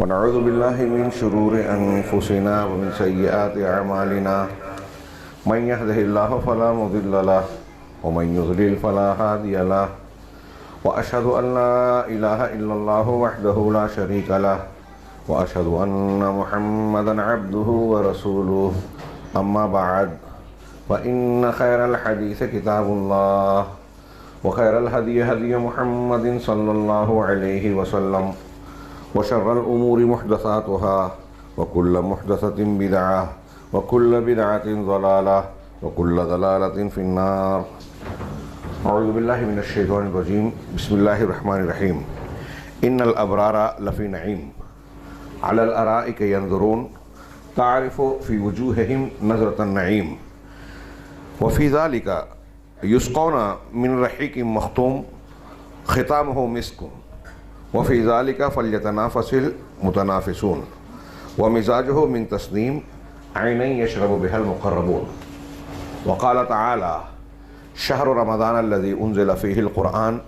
ونعوذ بالله من شرور أنفسنا ومن سيئات أعمالنا من يهده الله فلا مضل له ومن يضلل فلا هادي له وأشهد أن لا إله إلا الله وحده لا شريك له وأشهد أن محمدا عبده ورسوله أما بعد فإن خير الحديث كتاب الله وخير الهدي هدي محمد صلى الله عليه وسلم وشر الأمور محدثاتها وكل محدثة بدعة وكل بدعة ضلالة وكل ضلالة في النار. أعوذ بالله من الشيطان الرجيم. بسم الله الرحمن الرحيم. إن الأبرار لفي نعيم على الأرائك ينظرون تعرف في وجوههم نظرة النعيم وفي ذلك يسقون من رحيق مختوم ختامه مسك وفي ذلك فليتنافس المتنافسون ومزاجه من تسنيم عينا يشرب بها المقربون. وقال تعالى شهر رمضان الذي أنزل فيه القرآن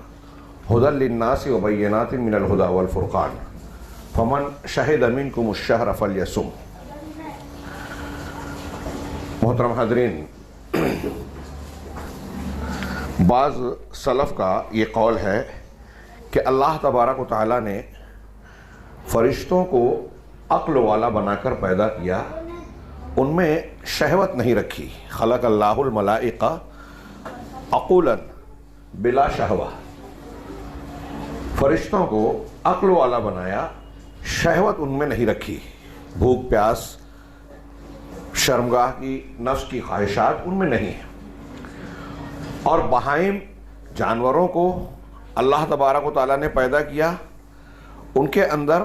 هدى للناس وبينات من الهدى والفرقان فمن شهد منكم الشهر فليصم. محترم حاضرین، بعض سلف کا یہ قول ہے کہ اللہ تبارک و تعالیٰ نے فرشتوں کو عقل والا بنا کر پیدا کیا، ان میں شہوت نہیں رکھی. خلق اللہ الملائکہ عقولا بلا شہوہ. فرشتوں کو عقل والا بنایا، شہوت ان میں نہیں رکھی. بھوک پیاس، شرمگاہ کی، نفس کی خواہشات ان میں نہیں ہیں. اور بہائم جانوروں کو اللہ تبارک و تعالیٰ نے پیدا کیا، ان کے اندر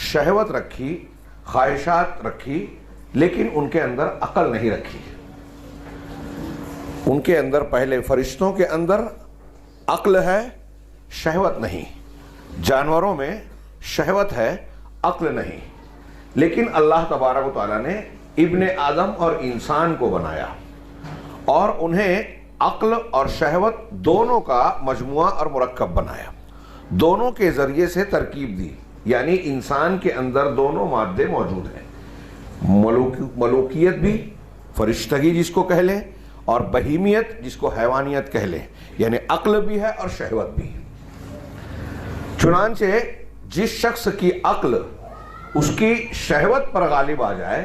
شہوت رکھی، خواہشات رکھی، لیکن ان کے اندر عقل نہیں رکھی. ان کے اندر پہلے فرشتوں کے اندر عقل ہے، شہوت نہیں. جانوروں میں شہوت ہے، عقل نہیں. لیکن اللہ تبارک و تعالیٰ نے ابن آدم اور انسان کو بنایا اور انہیں عقل اور شہوت دونوں کا مجموعہ اور مرکب بنایا. دونوں کے ذریعے سے ترکیب دی، یعنی انسان کے اندر دونوں مادے موجود ہیں. ملوکیت بھی، فرشتگی جس کو کہہ لیں، اور بہیمیت جس کو حیوانیت کہہ لیں، یعنی عقل بھی ہے اور شہوت بھی. چنانچہ جس شخص کی عقل اس کی شہوت پر غالب آ جائے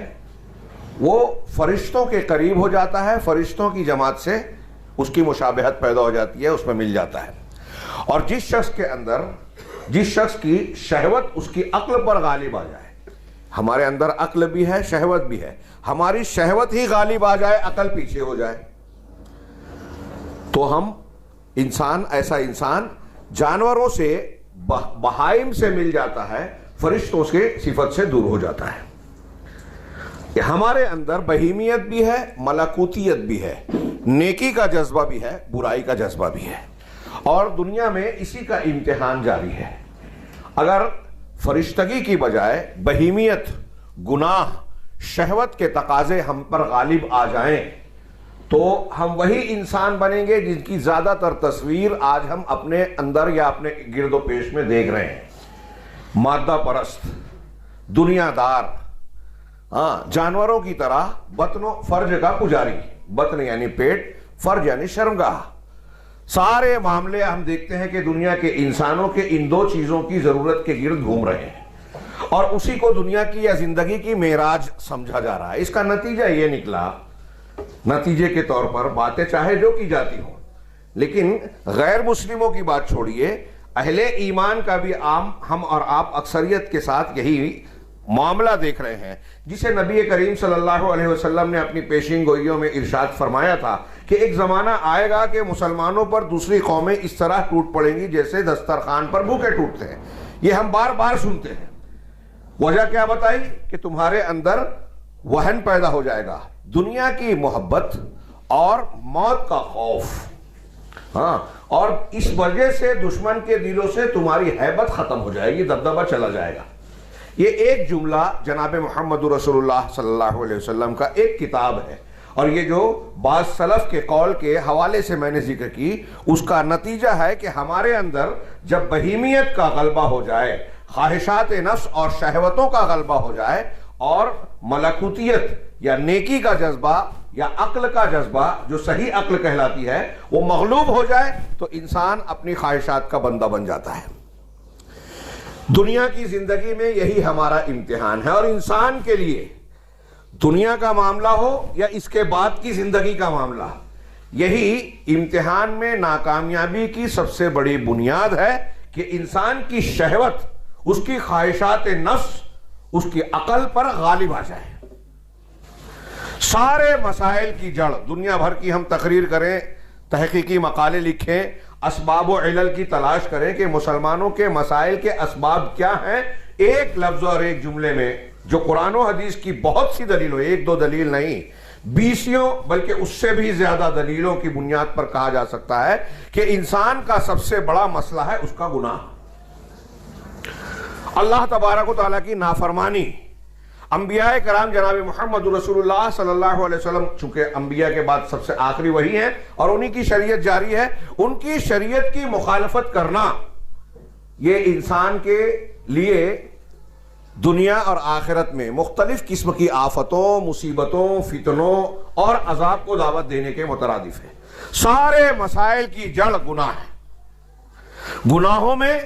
وہ فرشتوں کے قریب ہو جاتا ہے، فرشتوں کی جماعت سے اس کی مشابہت پیدا ہو جاتی ہے، اس میں مل جاتا ہے. اور جس شخص کی شہوت اس کی عقل پر غالب آ جائے، ہمارے اندر عقل بھی ہے، شہوت بھی ہے، ہماری شہوت ہی غالب آ جائے، عقل پیچھے ہو جائے، تو ہم ایسا انسان جانوروں سے، بہائم سے مل جاتا ہے، فرشتوں کے صفت سے دور ہو جاتا ہے. ہمارے اندر بہیمیت بھی ہے، ملکوتیت بھی ہے، نیکی کا جذبہ بھی ہے، برائی کا جذبہ بھی ہے، اور دنیا میں اسی کا امتحان جاری ہے. اگر فرشتگی کی بجائے بہیمیت، گناہ، شہوت کے تقاضے ہم پر غالب آ جائیں تو ہم وہی انسان بنیں گے جن کی زیادہ تر تصویر آج ہم اپنے اندر یا اپنے گرد و پیش میں دیکھ رہے ہیں. مادہ پرست، دنیا دار، جانوروں کی طرح بطن و فرج کا پجاری. بطن یعنی پیٹ، فرج یعنی شرمگاہ. سارے معاملے ہم دیکھتے ہیں کہ دنیا کے انسانوں کے ان دو چیزوں کی ضرورت کے گرد گھوم رہے ہیں، اور اسی کو دنیا کی یا زندگی کی معراج سمجھا جا رہا ہے. اس کا نتیجہ یہ نکلا، نتیجے کے طور پر باتیں چاہے جو کی جاتی ہوں، لیکن غیر مسلموں کی بات چھوڑیے، اہل ایمان کا بھی عام ہم اور آپ اکثریت کے ساتھ یہی معاملہ دیکھ رہے ہیں، جسے نبی کریم صلی اللہ علیہ وسلم نے اپنی پیشین گوئیوں میں ارشاد فرمایا تھا کہ ایک زمانہ آئے گا کہ مسلمانوں پر دوسری قومیں اس طرح ٹوٹ پڑیں گی جیسے دسترخوان پر بھوکے ٹوٹتے ہیں. یہ ہم بار بار سنتے ہیں. وجہ کیا بتائی؟ کہ تمہارے اندر وہن پیدا ہو جائے گا، دنیا کی محبت اور موت کا خوف، اور اس وجہ سے دشمن کے دلوں سے تمہاری ہیبت ختم ہو جائے گی، دبدبہ چلا جائے گا. یہ ایک جملہ جناب محمد رسول اللہ صلی اللہ علیہ وسلم کا ایک کتاب ہے، اور یہ جو بعض سلف کے قول کے حوالے سے میں نے ذکر کی، اس کا نتیجہ ہے کہ ہمارے اندر جب بہیمیت کا غلبہ ہو جائے، خواہشات نفس اور شہوتوں کا غلبہ ہو جائے اور ملکوتیت یا نیکی کا جذبہ یا عقل کا جذبہ جو صحیح عقل کہلاتی ہے وہ مغلوب ہو جائے تو انسان اپنی خواہشات کا بندہ بن جاتا ہے۔ دنیا کی زندگی میں یہی ہمارا امتحان ہے، اور انسان کے لیے دنیا کا معاملہ ہو یا اس کے بعد کی زندگی کا معاملہ، یہی امتحان میں ناکامیابی کی سب سے بڑی بنیاد ہے کہ انسان کی شہوت، اس کی خواہشات نفس اس کی عقل پر غالب آ جائے۔ سارے مسائل کی جڑ، دنیا بھر کی ہم تقریر کریں، تحقیقی مقالے لکھیں، اسباب و علل کی تلاش کریں کہ مسلمانوں کے مسائل کے اسباب کیا ہیں، ایک لفظ اور ایک جملے میں جو قرآن و حدیث کی بہت سی دلیلوں، ایک دو دلیل نہیں، بیسیوں بلکہ اس سے بھی زیادہ دلیلوں کی بنیاد پر کہا جا سکتا ہے کہ انسان کا سب سے بڑا مسئلہ ہے اس کا گناہ، اللہ تبارک و تعالیٰ کی نافرمانی۔ انبیاء کرام جناب محمد رسول اللہ صلی اللہ علیہ وسلم چونکہ انبیاء کے بعد سب سے آخری وہی ہیں اور انہی کی شریعت جاری ہے، ان کی شریعت کی مخالفت کرنا یہ انسان کے لیے دنیا اور آخرت میں مختلف قسم کی آفتوں، مصیبتوں، فتنوں اور عذاب کو دعوت دینے کے مترادف ہے۔ سارے مسائل کی جڑ گناہ ہے۔ گناہوں میں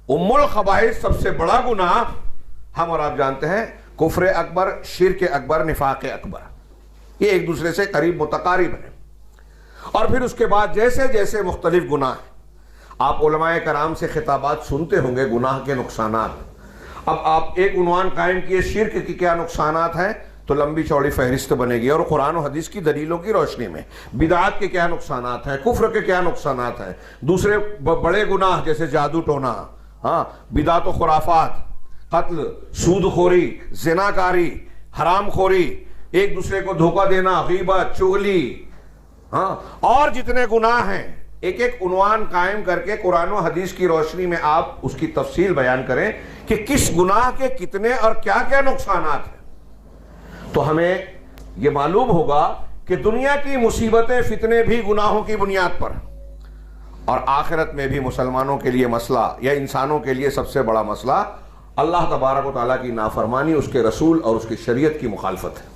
ام الخبائث سب سے بڑا گناہ ہم اور آپ جانتے ہیں کفر اکبر، شرک اکبر، نفاق اکبر، یہ ایک دوسرے سے قریب متقارب ہیں۔ اور پھر اس کے بعد جیسے جیسے مختلف گناہ ہیں، آپ علماء کرام سے خطابات سنتے ہوں گے گناہ کے نقصانات۔ اب آپ ایک عنوان قائم کیے شرک کی کیا نقصانات ہیں تو لمبی چوڑی فہرست بنے گی، اور قرآن و حدیث کی دلیلوں کی روشنی میں بدعات کے کیا نقصانات ہیں، کفر کے کیا نقصانات ہیں، دوسرے بڑے گناہ جیسے جادو ٹونا، بدعت و خرافات، قتل، سود خوری، زنا کاری، حرام خوری، ایک دوسرے کو دھوکہ دینا، غیبت، چغلی، اور جتنے گناہ ہیں ایک ایک عنوان قائم کر کے قرآن و حدیث کی روشنی میں آپ اس کی تفصیل بیان کریں کہ کس گناہ کے کتنے اور کیا کیا نقصانات ہیں، تو ہمیں یہ معلوم ہوگا کہ دنیا کی مصیبتیں، فتنے بھی گناہوں کی بنیاد پر، اور آخرت میں بھی مسلمانوں کے لیے مسئلہ یا انسانوں کے لیے سب سے بڑا مسئلہ اللہ تبارک و تعالیٰ کی نافرمانی، اس کے رسول اور اس کی شریعت کی مخالفت ہے۔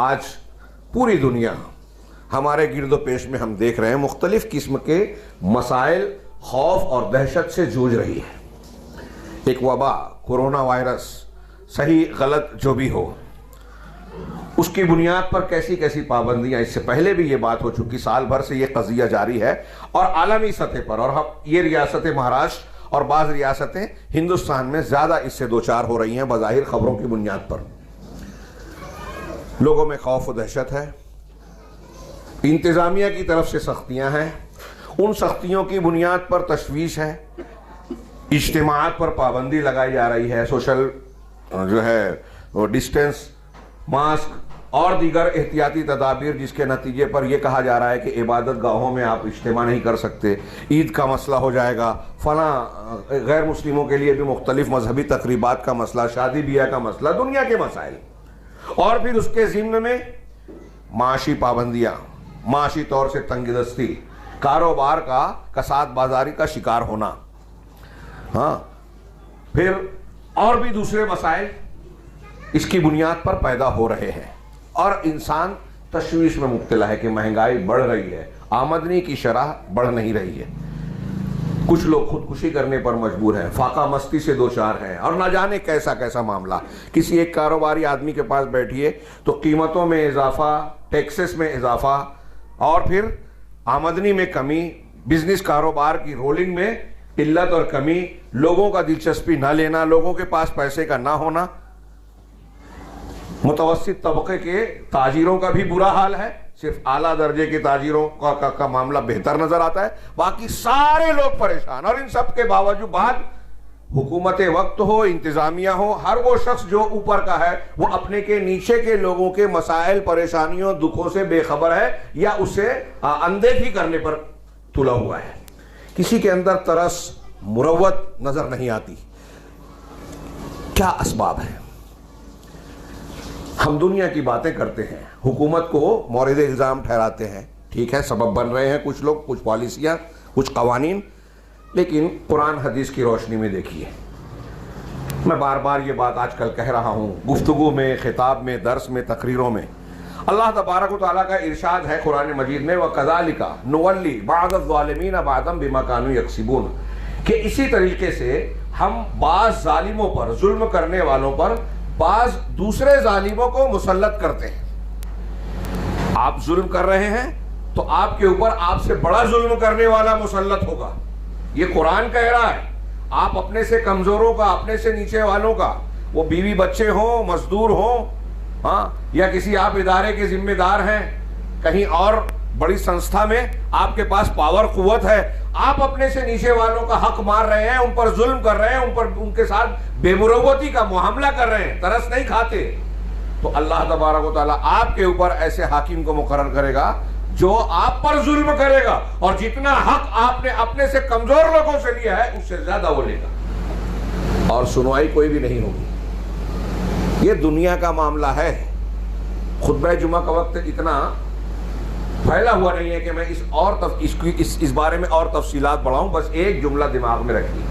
آج پوری دنیا ہمارے گرد و پیش میں ہم دیکھ رہے ہیں مختلف قسم کے مسائل خوف اور دہشت سے جوجھ رہی ہے۔ ایک وبا، کورونا وائرس، صحیح غلط جو بھی ہو، اس کی بنیاد پر کیسی کیسی پابندیاں، اس سے پہلے بھی یہ بات ہو چکی، سال بھر سے یہ قضیہ جاری ہے، اور عالمی سطح پر، اور یہ ریاست مہاراشٹر اور بعض ریاستیں ہندوستان میں زیادہ اس سے دوچار ہو رہی ہیں بظاہر خبروں کی بنیاد پر۔ لوگوں میں خوف و دہشت ہے، انتظامیہ کی طرف سے سختیاں ہیں، ان سختیوں کی بنیاد پر تشویش ہے، اجتماعات پر پابندی لگائی جا رہی ہے، سوشل جو ہے وہ ڈسٹینس، ماسک اور دیگر احتیاطی تدابیر، جس کے نتیجے پر یہ کہا جا رہا ہے کہ عبادت گاہوں میں آپ اجتماع نہیں کر سکتے، عید کا مسئلہ ہو جائے گا، فلاں غیر مسلموں کے لیے بھی مختلف مذہبی تقریبات کا مسئلہ، شادی بیاہ کا مسئلہ، دنیا کے مسائل، اور پھر اس کے ضمن میں معاشی پابندیاں، معاشی طور سے تنگ دستی، کاروبار کا کساد بازاری کا شکار ہونا، پھر اور بھی دوسرے مسائل اس کی بنیاد پر پیدا ہو رہے ہیں، اور انسان تشویش میں مبتلا ہے کہ مہنگائی بڑھ رہی ہے، آمدنی کی شرح بڑھ نہیں رہی ہے، کچھ لوگ خودکشی کرنے پر مجبور ہیں، فاقہ مستی سے دوچار ہیں، اور نہ جانے کیسا کیسا معاملہ۔ کسی ایک کاروباری آدمی کے پاس بیٹھیے تو قیمتوں میں اضافہ، ٹیکسز میں اضافہ، اور پھر آمدنی میں کمی، بزنس کاروبار کی رولنگ میں قلت اور کمی، لوگوں کا دلچسپی نہ لینا، لوگوں کے پاس پیسے کا نہ ہونا، متوسط طبقے کے تاجروں کا بھی برا حال ہے، صرف اعلیٰ درجے کے تاجروں کا معاملہ بہتر نظر آتا ہے، باقی سارے لوگ پریشان، اور ان سب کے باوجود حکومت وقت ہو، انتظامیہ ہو، ہر وہ شخص جو اوپر کا ہے وہ اپنے کے نیچے کے لوگوں کے مسائل، پریشانیوں، دکھوں سے بے خبر ہے یا اسے اندیکھی کرنے پر تلا ہوا ہے۔ کسی کے اندر ترس، مروت نظر نہیں آتی۔ کیا اسباب ہیں؟ ہم دنیا کی باتیں کرتے ہیں، حکومت کو مورد الزام ٹھہراتے ہیں، ٹھیک ہے، سبب بن رہے ہیں کچھ لوگ، کچھ پالیسیاں، کچھ قوانین، لیکن قرآن حدیث کی روشنی میں دیکھیے، میں بار بار یہ بات آج کل کہہ رہا ہوں، گفتگو میں، خطاب میں، درس میں، تقریروں میں، اللہ تبارک و تعالیٰ کا ارشاد ہے قرآن مجید میں وَكَذَلِكَ نُوَلِّي بَعْضَ الظَّالِمِينَ بَعْضًا بِمَا كَانُوا يَكْسِبُونَ، کہ اسی طریقے سے ہم بعض ظالموں پر، ظلم کرنے والوں پر بعض دوسرے ظالموں کو مسلط کرتے ہیں۔ آپ ظلم کر رہے ہیں تو آپ کے اوپر آپ سے بڑا ظلم کرنے والا مسلط ہوگا، یہ قرآن کہہ رہا ہے۔ آپ اپنے سے کمزوروں کا، اپنے سے نیچے والوں کا، وہ بیوی بچے ہوں، مزدور ہوں، ہاں، یا کسی آپ ادارے کے ذمہ دار ہیں، کہیں اور بڑی سنستھا میں آپ کے پاس پاور قوت ہے، آپ اپنے سے نیچے والوں کا حق مار رہے ہیں، ان پر ظلم کر رہے ہیں، ان کے ساتھ بے مروتی کا معاملہ کر رہے ہیں، ترس نہیں کھاتے، تو اللہ تبارک و تعالیٰ آپ کے اوپر ایسے حاکم کو مقرر کرے گا جو آپ پر ظلم کرے گا، اور جتنا حق آپ نے اپنے سے کمزور لوگوں سے لیا ہے اس سے زیادہ وہ لے گا، اور سنوائی کوئی بھی نہیں ہوگی۔ یہ دنیا کا معاملہ ہے۔ خطبہ جمعہ کا وقت اتنا پھیلا ہوا نہیں ہے کہ میں اس بارے میں اور تفصیلات بڑھاؤں، بس ایک جملہ دماغ میں رکھیے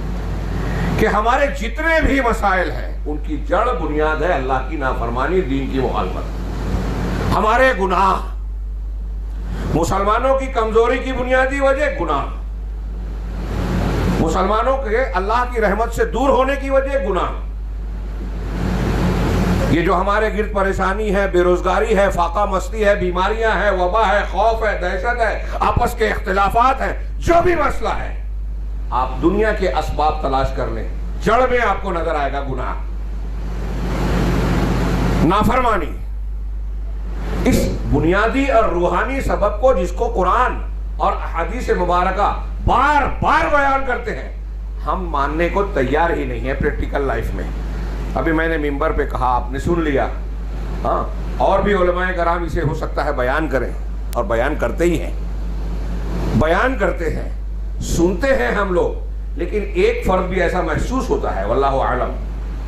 کہ ہمارے جتنے بھی مسائل ہیں ان کی جڑ بنیاد ہے اللہ کی نافرمانی، دین کی مخالفت۔ ہمارے گناہ، مسلمانوں کی کمزوری کی بنیادی وجہ گناہ، مسلمانوں کے اللہ کی رحمت سے دور ہونے کی وجہ گناہ، یہ جو ہمارے گرد پریشانی ہے، بے روزگاری ہے، فاقہ مستی ہے، بیماریاں ہیں، وبا ہے، خوف ہے، دہشت ہے، آپس کے اختلافات ہیں، جو بھی مسئلہ ہے، آپ دنیا کے اسباب تلاش کر لیں، جڑ میں آپ کو نظر آئے گا گناہ، نافرمانی۔ اس بنیادی اور روحانی سبب کو جس کو قرآن اور احادیث مبارکہ بار بار بیان کرتے ہیں، ہم ماننے کو تیار ہی نہیں ہے پریکٹیکل لائف میں۔ ابھی میں نے ممبر پہ کہا، آپ نے سن لیا، ہاں، اور بھی علماء کرام اسے ہو سکتا ہے بیان کریں، اور بیان کرتے ہی ہیں، بیان کرتے ہیں، سنتے ہیں ہم لوگ، لیکن ایک فرد بھی ایسا محسوس ہوتا ہے، واللہ اعلم،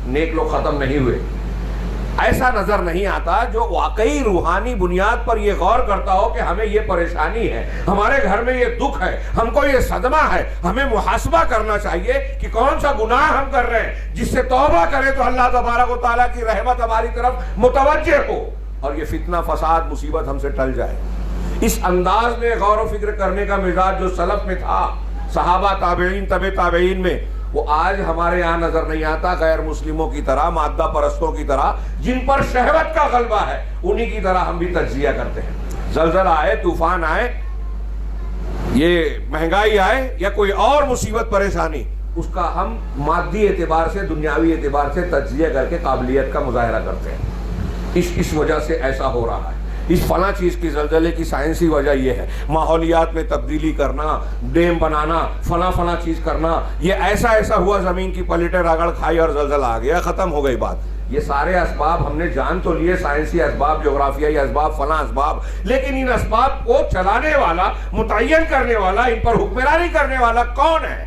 نیک لوگ ختم نہیں ہوئے، ایسا نظر نہیں آتا جو واقعی روحانی بنیاد پر یہ غور کرتا ہو کہ ہمیں یہ پریشانی ہے، ہمارے گھر میں یہ دکھ ہے، ہم کو یہ صدمہ ہے، ہمیں محاسبہ کرنا چاہیے کہ کون سا گناہ ہم کر رہے ہیں، جس سے توبہ کرے تو اللہ تبارک و تعالیٰ کی رحمت ہماری طرف متوجہ ہو، اور یہ فتنہ فساد مصیبت ہم سے ٹل جائے۔ اس انداز میں غور و فکر کرنے کا مزاج جو سلف میں تھا، صحابہ، تابعین، تبع تابعین میں، وہ آج ہمارے یہاں نظر نہیں آتا۔ غیر مسلموں کی طرح، مادہ پرستوں کی طرح، جن پر شہوت کا غلبہ ہے، انہی کی طرح ہم بھی تجزیہ کرتے ہیں۔ زلزلہ آئے، طوفان آئے، یہ مہنگائی آئے یا کوئی اور مصیبت پریشانی، اس کا ہم مادی اعتبار سے، دنیاوی اعتبار سے تجزیہ کر کے قابلیت کا مظاہرہ کرتے ہیں۔ اس وجہ سے ایسا ہو رہا ہے، اس فلاں چیز کی، زلزلے کی سائنسی وجہ یہ ہے، ماحولیات میں تبدیلی کرنا، ڈیم بنانا، فلاں چیز کرنا، یہ ایسا ہوا، زمین کی پلیٹیں رگڑ کھائی اور زلزلہ آ گیا، ختم ہو گئی بات۔ یہ سارے اسباب ہم نے جان تو لیے، سائنسی اسباب، جغرافیائی اسباب، فلاں اسباب، لیکن ان اسباب کو چلانے والا، متعین کرنے والا، ان پر حکمرانی کرنے والا کون ہے؟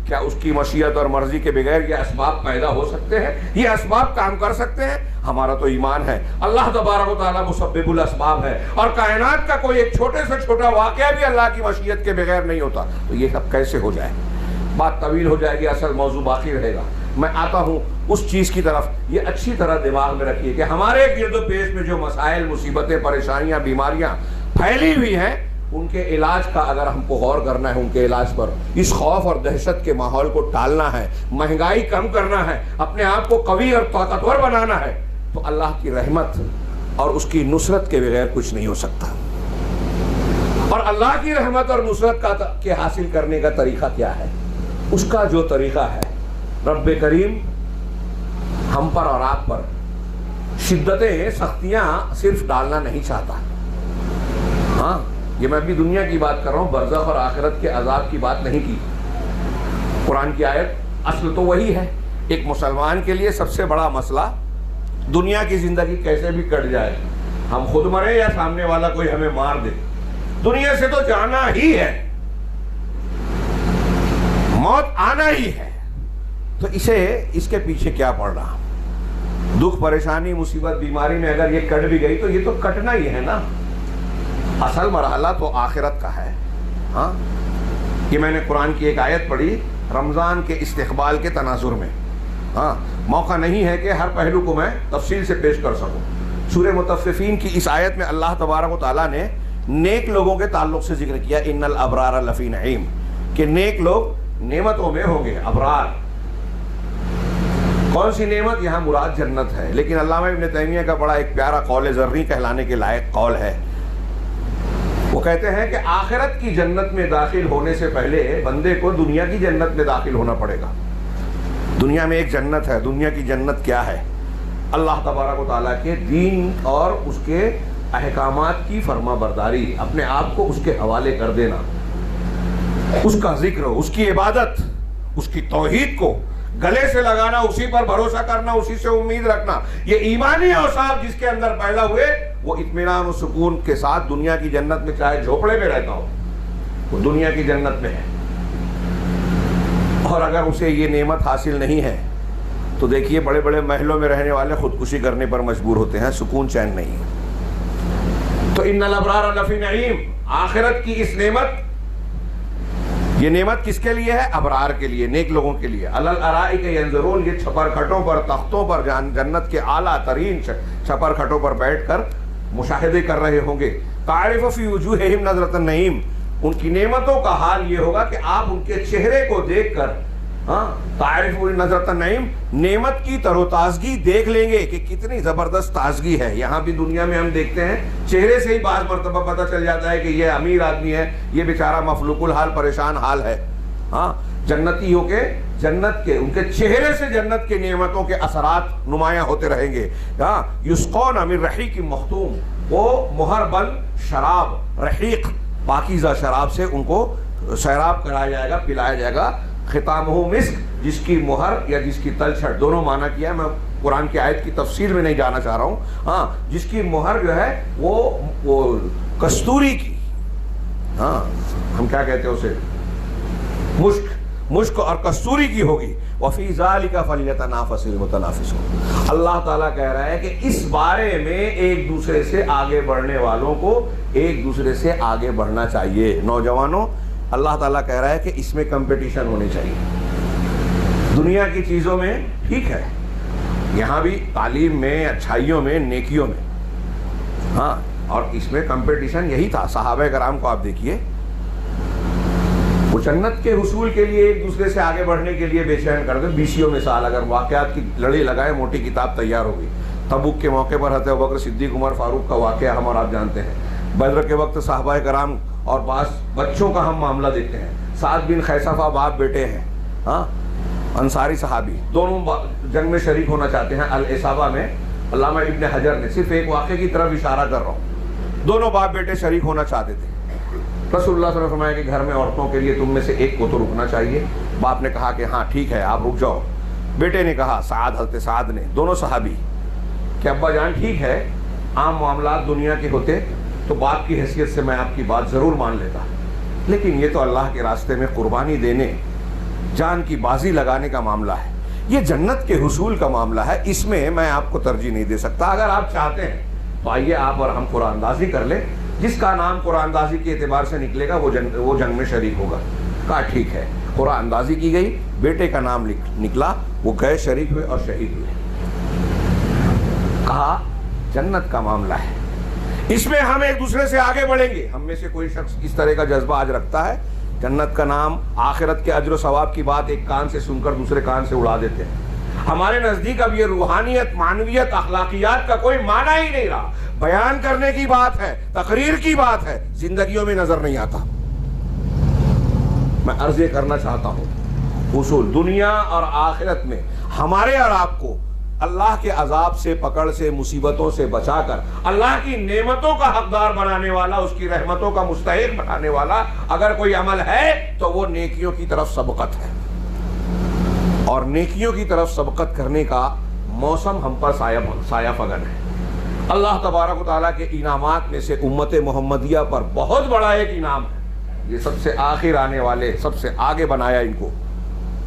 کیا اس کی مشیت اور مرضی کے بغیر یہ اسباب پیدا ہو سکتے ہیں؟ یہ اسباب کام کر سکتے ہیں؟ ہمارا تو ایمان ہے اللہ تبارک و تعالیٰ مسبب الاسباب ہے، اور کائنات کا کوئی ایک چھوٹے سے چھوٹا واقعہ بھی اللہ کی مشیت کے بغیر نہیں ہوتا، تو یہ سب کیسے ہو جائے؟ بات طویل ہو جائے گی، اصل موضوع باقی رہے گا۔ میں آتا ہوں اس چیز کی طرف، یہ اچھی طرح دماغ میں رکھیے کہ ہمارے گرد و پیش میں جو مسائل، مصیبتیں، پریشانیاں، بیماریاں پھیلی ہوئی ہیں، ان کے علاج کا اگر ہم کو غور کرنا ہے، ان کے علاج پر، اس خوف اور دہشت کے ماحول کو ٹالنا ہے، مہنگائی کم کرنا ہے، اپنے آپ کو قوی اور طاقتور بنانا ہے، تو اللہ کی رحمت اور اس کی نصرت کے بغیر کچھ نہیں ہو سکتا۔ اور اللہ کی رحمت اور نصرت کے حاصل کرنے کا طریقہ کیا ہے؟ اس کا جو طریقہ ہے، رب کریم ہم پر اور آپ پر شدتیں، سختیاں صرف ڈالنا نہیں چاہتا۔ ہاں، یہ میں بھی دنیا کی بات کر رہا ہوں، برزخ اور آخرت کے عذاب کی بات نہیں کی۔ قرآن کی آیت اصل تو وہی ہے۔ ایک مسلمان کے لیے سب سے بڑا مسئلہ دنیا کی زندگی کیسے بھی کٹ جائے، ہم خود مرے یا سامنے والا کوئی ہمیں مار دے، دنیا سے تو جانا ہی ہے، موت آنا ہی ہے۔ تو اس کے پیچھے کیا پڑ رہا؟ دکھ، پریشانی، مصیبت، بیماری میں اگر یہ کٹ بھی گئی تو یہ تو کٹنا ہی ہے نا۔ اصل مرحلہ تو آخرت کا ہے۔ ہاں، یہ میں نے قرآن کی ایک آیت پڑھی رمضان کے استقبال کے تناظر میں. ہاں موقع نہیں ہے کہ ہر پہلو کو میں تفصیل سے پیش کر سکوں. سورہ مطففین کی اس آیت میں اللہ تبارک و تعالیٰ نے نیک لوگوں کے تعلق سے ذکر کیا ان الابرار لفی نعیم، کہ نیک لوگ نعمتوں میں ہوں گے. ابرار کون سی نعمت؟ یہاں مراد جنت ہے. لیکن علامہ ابن تیمیہ کا بڑا ایک پیارا قول زرعی کہلانے کے لائق قول ہے. وہ کہتے ہیں کہ آخرت کی جنت میں داخل ہونے سے پہلے بندے کو دنیا کی جنت میں داخل ہونا پڑے گا. دنیا میں ایک جنت ہے. دنیا کی جنت کیا ہے؟ اللہ تبارک و تعالیٰ کے دین اور اس کے احکامات کی فرما برداری، اپنے آپ کو اس کے حوالے کر دینا، اس کا ذکر، اس کی عبادت، اس کی توحید کو گلے سے لگانا، اسی پر بھروسہ کرنا، اسی سے امید رکھنا. یہ ایمانی اوصاف جس کے اندر پیدا ہوئے وہ اطمینان و سکون کے ساتھ دنیا کی جنت میں چاہے جھوپڑے میں رہتا ہو وہ دنیا کی جنت میں ہے. اور اگر اسے یہ نعمت حاصل نہیں ہے تو دیکھیے بڑے بڑے محلوں میں رہنے والے خودکشی کرنے پر مجبور ہوتے ہیں. سکون چین نہیں ہے. تو ان الابرار لفی نعیم، آخرت کی اس نعمت، یہ نعمت کس کے لیے ہے؟ ابرار کے لیے، نیک لوگوں کے لیے. علی الارائک ینظرون، یہ چھپر کھٹوں پر، تختوں پر، جنت کے اعلیٰ ترین چھپر کھٹوں پر بیٹھ کر مشاہدے کر رہے ہوں گے. تعرف فی وجوہہم نظرۃ النعیم، ان کی نعمتوں کا حال یہ ہوگا کہ آپ ان کے چہرے کو دیکھ کر تعرف نظرۃ النعیم، نعمت کی تر و تازگی دیکھ لیں گے کہ کتنی زبردست تازگی ہے. یہاں بھی دنیا میں ہم دیکھتے ہیں چہرے سے ہی بعض مرتبہ پتہ چل جاتا ہے کہ یہ امیر آدمی ہے، یہ بیچارہ مفلوق الحال، پریشان حال ہے. جنتیوں کے جنت کے ان کے چہرے سے جنت کی نعمتوں کے اثرات نمایاں ہوتے رہیں گے. یسقون من رحیق مختوم، وہ مہر بند شراب، رحیق پاکیزہ شراب سے ان کو سیراب کرایا جائے گا، پلایا جائے گا. ختامہ مسک، جس کی مہر یا جس کی تلچھٹ، دونوں معنی کیا ہے. میں قرآن کی آیت کی تفسیر میں نہیں جانا چاہ رہا ہوں. جس کی مہر جو ہے وہ کستوری کی، ہم کیا کہتے ہیں اسے، مشک اور کستوری کی ہوگی. وفی ذالک فلیتنافس المتنافسون، اللہ تعالیٰ کہہ رہا ہے کہ اس بارے میں ایک دوسرے سے آگے بڑھنے والوں کو ایک دوسرے سے آگے بڑھنا چاہیے. نوجوانوں، اللہ تعالیٰ کہہ رہا ہے کہ اس میں کمپٹیشن ہونی چاہیے. دنیا کی چیزوں میں ٹھیک ہے، یہاں بھی تعلیم میں، اچھائیوں میں، نیکیوں میں، اور اس میں کمپٹیشن یہی تھا. صحابہ کرام کو آپ دیکھیے، وہ جنت کے حصول کے لیے ایک دوسرے سے آگے بڑھنے کے لیے بے چین کرتے. 20 مثال اگر واقعات کی لڑی لگائے، موٹی کتاب تیار ہوگی. تبوک کے موقع پر حضرت ابوبکر صدیق، عمر فاروق کا واقعہ ہم اور آپ جانتے ہیں. بدر کے وقت صحابہ کرام اور بعض بچوں کا ہم معاملہ دیکھتے ہیں. سعد بن خیثفہ باپ بیٹے ہیں، انصاری صحابی، دونوں جنگ میں شریک ہونا چاہتے ہیں. الاصابہ میں علامہ ابن حجر نے، صرف ایک واقعے کی طرف اشارہ کر رہا ہوں، دونوں باپ بیٹے شریک ہونا چاہتے تھے. رسول اللہ صلی اللہ علیہ وسلم نے فرمایا کہ گھر میں عورتوں کے لیے تم میں سے ایک کو تو رکنا چاہیے. باپ نے کہا کہ ہاں ٹھیک ہے آپ رک جاؤ. بیٹے نے کہا، حضرت سعد نے، دونوں صحابی، کہ ابا جان ٹھیک ہے، عام معاملات دنیا کے ہوتے تو باپ کی حیثیت سے میں آپ کی بات ضرور مان لیتا، لیکن یہ تو اللہ کے راستے میں قربانی دینے، جان کی بازی لگانے کا معاملہ ہے، یہ جنت کے حصول کا معاملہ ہے، اس میں میں آپ کو ترجیح نہیں دے سکتا. اگر آپ چاہتے ہیں تو آئیے آپ اور ہم قرآن اندازی کر لیں. جس کا نام قرآن اندازی کے اعتبار سے نکلے گا وہ جنگ میں شریک ہوگا. کہا ٹھیک ہے. قرآن اندازی کی گئی، بیٹے کا نام نکلا، وہ گئے، شریک ہوئے اور شہید ہوئے. کہا جنت کا معاملہ ہے، اس میں ہم ایک دوسرے سے آگے بڑھیں گے. ہم میں سے کوئی شخص اس طرح کا جذبہ آج رکھتا ہے؟ جنت کا نام، آخرت کے اجر و ثواب کی بات ایک کان سے سن کر دوسرے کان سے اڑا دیتے ہیں. ہمارے نزدیک اب یہ روحانیت، معنویت، اخلاقیات کا کوئی معنی ہی نہیں رہا. بیان کرنے کی بات ہے، تقریر کی بات ہے، زندگیوں میں نظر نہیں آتا. میں عرض یہ کرنا چاہتا ہوں، اصول دنیا اور آخرت میں ہمارے اور آپ کو اللہ کے عذاب سے، پکڑ سے، مصیبتوں سے بچا کر اللہ کی نعمتوں کا حقدار بنانے والا، اس کی رحمتوں کا مستحق بنانے والا اگر کوئی عمل ہے تو وہ نیکیوں کی طرف سبقت ہے. اور نیکیوں کی طرف سبقت کرنے کا موسم ہم پر سایہ فگن ہے. اللہ تبارک و تعالیٰ کے انعامات میں سے امت محمدیہ پر بہت بڑا ایک انعام ہے. یہ سب سے آخر آنے والے، سب سے آگے بنایا ان کو،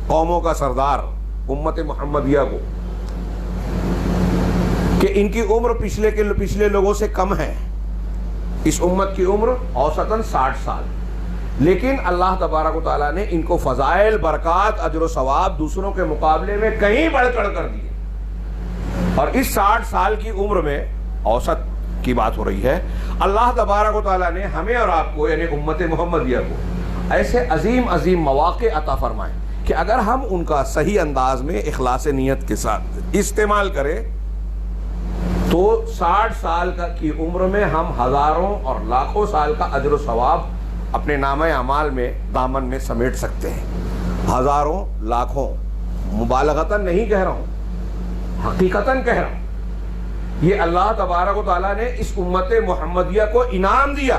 قوموں کا سردار امت محمدیہ کو، کہ ان کی عمر پچھلے لوگوں سے کم ہے. اس امت کی عمر اوسطاً 60 سال. لیکن اللہ تبارک و تعالیٰ نے ان کو فضائل، برکات، اجر و ثواب دوسروں کے مقابلے میں کہیں بڑھ چڑھ کر دیے. اور اس 60 سال کی عمر میں اوسط کی بات ہو رہی ہے، اللہ تبارک و تعالیٰ نے ہمیں اور آپ کو یعنی امت محمدیہ کو ایسے عظیم عظیم مواقع عطا فرمائے کہ اگر ہم ان کا صحیح انداز میں اخلاص نیت کے ساتھ استعمال کریں تو 60 سال کی عمر میں ہم ہزاروں اور لاکھوں سال کا اجر و ثواب اپنے نامہ اعمال میں دامن میں سمیٹ سکتے ہیں. ہزاروں، لاکھوں، مبالغتاً نہیں کہہ رہا ہوں، حقیقتاً کہہ رہا ہوں. یہ اللہ تبارک و تعالیٰ نے اس امت محمدیہ کو انعام دیا،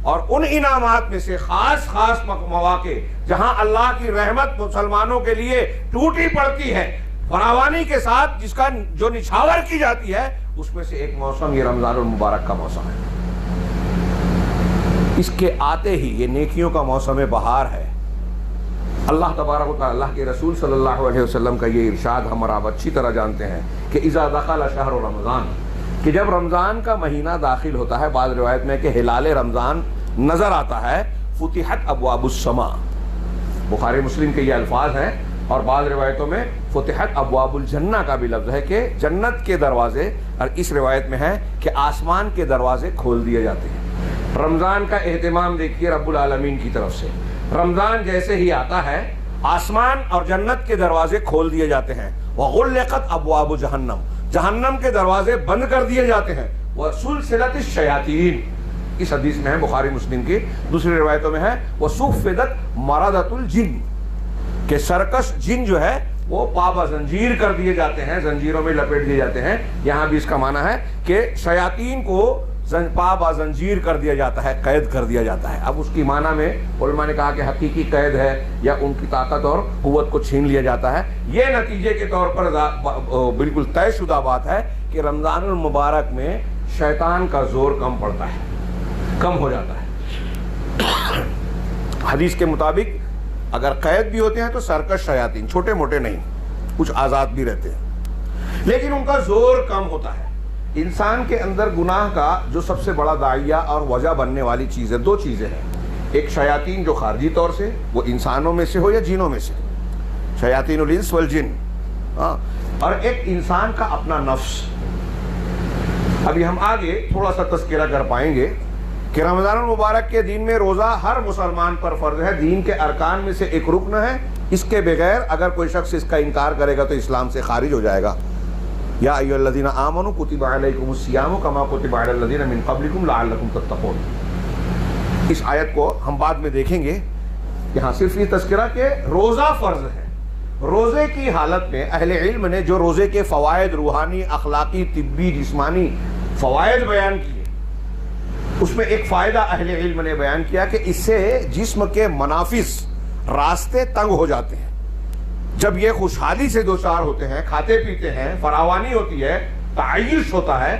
اور ان انعامات میں سے خاص خاص مواقع جہاں اللہ کی رحمت مسلمانوں کے لیے ٹوٹی پڑتی ہے فراوانی کے ساتھ، جس کا جو نچھاور کی جاتی ہے، اس میں سے ایک موسم یہ رمضان المبارک کا موسم ہے. اس کے آتے ہی یہ نیکیوں کا موسم بہار ہے. اللہ تبارک و تعالی، اللہ کے رسول صلی اللہ علیہ وسلم کا یہ ارشاد ہم اور آپ اچھی طرح جانتے ہیں کہ اذا دخل شہر رمضان، کہ جب رمضان کا مہینہ داخل ہوتا ہے، بعض روایت میں کہ ہلال رمضان نظر آتا ہے، فتحت ابواب السماء، بخاری مسلم کے یہ الفاظ ہیں. اور بعض روایتوں میں فتحت ابواب الجنہ کا بھی لفظ ہے کہ جنت کے دروازے، اور اس روایت میں ہے کہ آسمان کے دروازے کھول دیے جاتے ہیں. رمضان کا اہتمام دیکھیے رب العالمین کی طرف سے. رمضان جیسے ہی آتا ہے آسمان اور جنت کے دروازے کھول دیے جاتے ہیں. وغلقت ابواب جہنم، جہنم کے دروازے بند کر دیے جاتے ہیں. وسلسلت الشیاطین، اس حدیث میں ہے بخاری مسلم کی. دوسری روایتوں میں ہے وصفدت مردۃ الجن، کہ سرکش جن جو ہے وہ پابا زنجیر کر دیے جاتے ہیں، زنجیروں میں لپیٹ دیے جاتے ہیں. یہاں بھی اس کا معنی ہے کہ شیاطین کو پابا زنجیر کر دیا جاتا ہے، قید کر دیا جاتا ہے. اب اس کی معنی میں علماء نے کہا کہ حقیقی قید ہے یا ان کی طاقت اور قوت کو چھین لیا جاتا ہے. یہ نتیجے کے طور پر بالکل طے شدہ بات ہے کہ رمضان المبارک میں شیطان کا زور کم پڑتا ہے، کم ہو جاتا ہے. حدیث کے مطابق اگر قید بھی ہوتے ہیں تو سرکش شیاطین، چھوٹے موٹے نہیں، کچھ آزاد بھی رہتے ہیں، لیکن ان کا زور کم ہوتا ہے. انسان کے اندر گناہ کا جو سب سے بڑا داعیہ اور وجہ بننے والی چیز ہے، دو چیزیں ہیں. ایک شیاطین جو خارجی طور سے وہ انسانوں میں سے ہو یا جنوں میں سے، شیاطین الانس والجن، اور ایک انسان کا اپنا نفس. ابھی ہم آگے تھوڑا سا تذکرہ کر پائیں گے کہ رمضان المبارک کے دن میں روزہ ہر مسلمان پر فرض ہے، دین کے ارکان میں سے ایک رکن ہے. اس کے بغیر اگر کوئی شخص اس کا انکار کرے گا تو اسلام سے خارج ہو جائے گا. یا ایھا الذین آمنوا کتب علیکم الصیام کما کتب علی الذین من قبلکم لعلکم تتقون. اس آیت کو ہم بعد میں دیکھیں گے. یہاں صرف یہ تذکرہ کہ روزہ فرض ہے. روزے کی حالت میں اہل علم نے جو روزے کے فوائد، روحانی، اخلاقی، طبی، جسمانی فوائد بیان کیے، اس میں ایک فائدہ اہل علم نے بیان کیا کہ اس سے جسم کے منافذ، راستے تنگ ہو جاتے ہیں. جب یہ خوشحالی سے دوچار ہوتے ہیں، کھاتے پیتے ہیں، فراوانی ہوتی ہے، تعیش ہوتا ہے،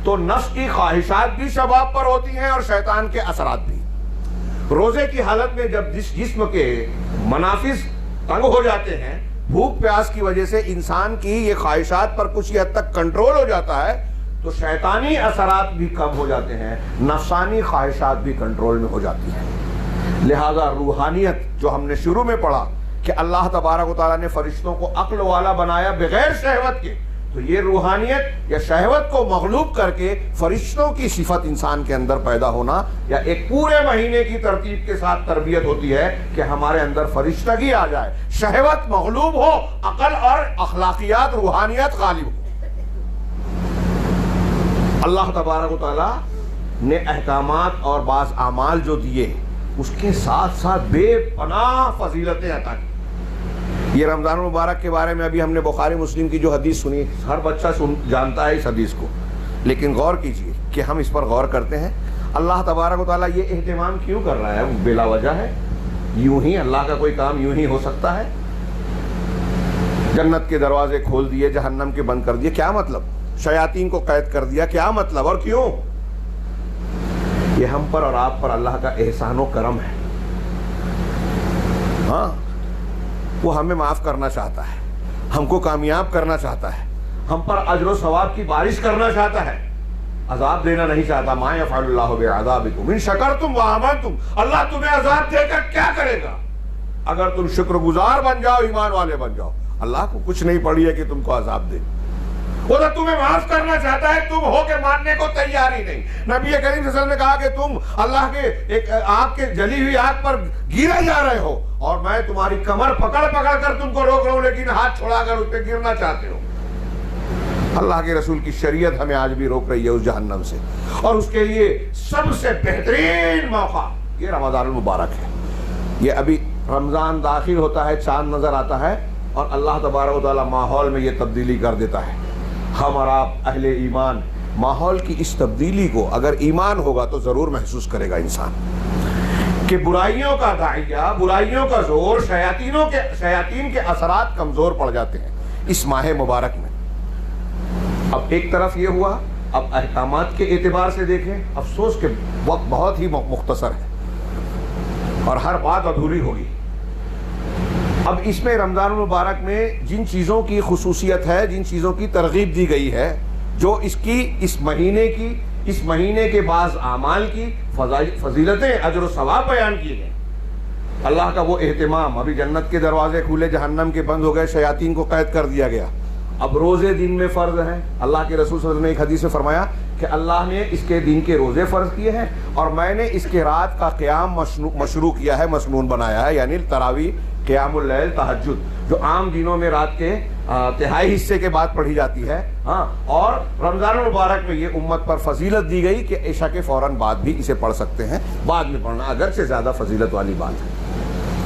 تو نفس کی خواہشات بھی شباب پر ہوتی ہیں اور شیطان کے اثرات بھی. روزے کی حالت میں جب جسم کے منافذ تنگ ہو جاتے ہیں، بھوک پیاس کی وجہ سے انسان کی یہ خواہشات پر کچھ حد تک کنٹرول ہو جاتا ہے، تو شیطانی اثرات بھی کم ہو جاتے ہیں، نفسانی خواہشات بھی کنٹرول میں ہو جاتی ہیں. لہذا روحانیت جو ہم نے شروع میں پڑھا کہ اللہ تبارک و تعالیٰ نے فرشتوں کو عقل والا بنایا بغیر شہوت کے، تو یہ روحانیت یا شہوت کو مغلوب کر کے فرشتوں کی صفت انسان کے اندر پیدا ہونا، یا ایک پورے مہینے کی ترتیب کے ساتھ تربیت ہوتی ہے کہ ہمارے اندر فرشتگی آ جائے، شہوت مغلوب ہو، عقل اور اخلاقیات، روحانیت غالب ہو. اللہ تبارک و تعالیٰ نے احکامات اور بعض اعمال جو دیے، اس کے ساتھ ساتھ بے پناہ فضیلتیں عطا کی. یہ رمضان المبارک کے بارے میں ابھی ہم نے بخاری مسلم کی جو حدیث سنی، ہر بچہ جانتا ہے اس حدیث کو، لیکن غور کیجئے کہ ہم اس پر غور کرتے ہیں. اللہ تبارک و تعالیٰ یہ اہتمام کیوں کر رہا ہے؟ بلا وجہ ہے. یوں ہی اللہ کا کوئی کام یوں ہی ہو سکتا ہے؟ جنت کے دروازے کھول دیے، جہنم کے بند کر دیے، کیا مطلب؟ شیاطین کو قید کر دیا، کیا مطلب اور کیوں؟ یہ ہم پر اور آپ پر اللہ کا احسان و کرم ہے. ہاں، وہ ہمیں معاف کرنا چاہتا ہے، ہم کو کامیاب کرنا چاہتا ہے، ہم پر اجر و ثواب کی بارش کرنا چاہتا ہے. عذاب دینا نہیں چاہتا. ما یفعل اللہ بعذابکم ان شکرتم وآمنتم. اللہ تمہیں عذاب دے کر کیا کرے گا اگر تم شکر گزار بن جاؤ, ایمان والے بن جاؤ. اللہ کو کچھ نہیں پڑی ہے کہ تم کو عذاب دے. وہ تو تمہیں معاف کرنا چاہتا ہے, تم ہو کے ماننے کو تیار ہی نہیں. نبی کریم صلی اللہ علیہ وسلم نے کہا کہ تم اللہ کے ایک آگ کے جلی ہوئی آگ پر گرے جا رہے ہو اور میں تمہاری کمر پکڑ پکڑ کر تم کو روک رہا ہوں, لیکن ہاتھ چھوڑا کر اس پہ گرنا چاہتے ہو. اللہ کے رسول کی شریعت ہمیں آج بھی روک رہی ہے اس جہنم سے, اور اس کے لیے سب سے بہترین موقع یہ رمضان المبارک ہے. یہ ابھی رمضان داخل ہوتا ہے, چاند نظر آتا ہے اور اللہ تبارک و تعالیٰ ماحول میں یہ تبدیلی کر دیتا ہے. ہم اور آپ اہل ایمان ماحول کی اس تبدیلی کو اگر ایمان ہوگا تو ضرور محسوس کرے گا انسان کہ برائیوں کا داعیہ, برائیوں کا زور, شیاطین کے اثرات کمزور پڑ جاتے ہیں اس ماہ مبارک میں. اب ایک طرف یہ ہوا, اب احکامات کے اعتبار سے دیکھیں, افسوس کہ وقت بہت ہی مختصر ہے اور ہر بات ادھوری ہوگی. اب اس میں رمضان المبارک میں جن چیزوں کی خصوصیت ہے, جن چیزوں کی ترغیب دی گئی ہے, جو اس مہینے کے بعض اعمال کی فضیلتیں, اجر و ثواب بیان کیے گئے. اللہ کا وہ اہتمام, ابھی جنت کے دروازے کھولے, جہنم کے بند ہو گئے, شیاطین کو قید کر دیا گیا. اب روزے دن میں فرض ہیں. اللہ کے رسول صلی اللہ علیہ وسلم نے ایک حدیث میں فرمایا کہ اللہ نے اس کے دن کے روزے فرض کیے ہیں اور میں نے اس کے رات کا قیام مشروع کیا ہے, مسنون بنایا ہے, یعنی تراویح, قیام اللیل, تہجد, جو عام دنوں میں رات کے تہائی حصے کے بعد پڑھی جاتی ہے. ہاں, اور رمضان المبارک میں یہ امت پر فضیلت دی گئی کہ عشاء کے فوراً بعد بھی اسے پڑھ سکتے ہیں, بعد میں پڑھنا اگرچہ زیادہ فضیلت والی بات ہے.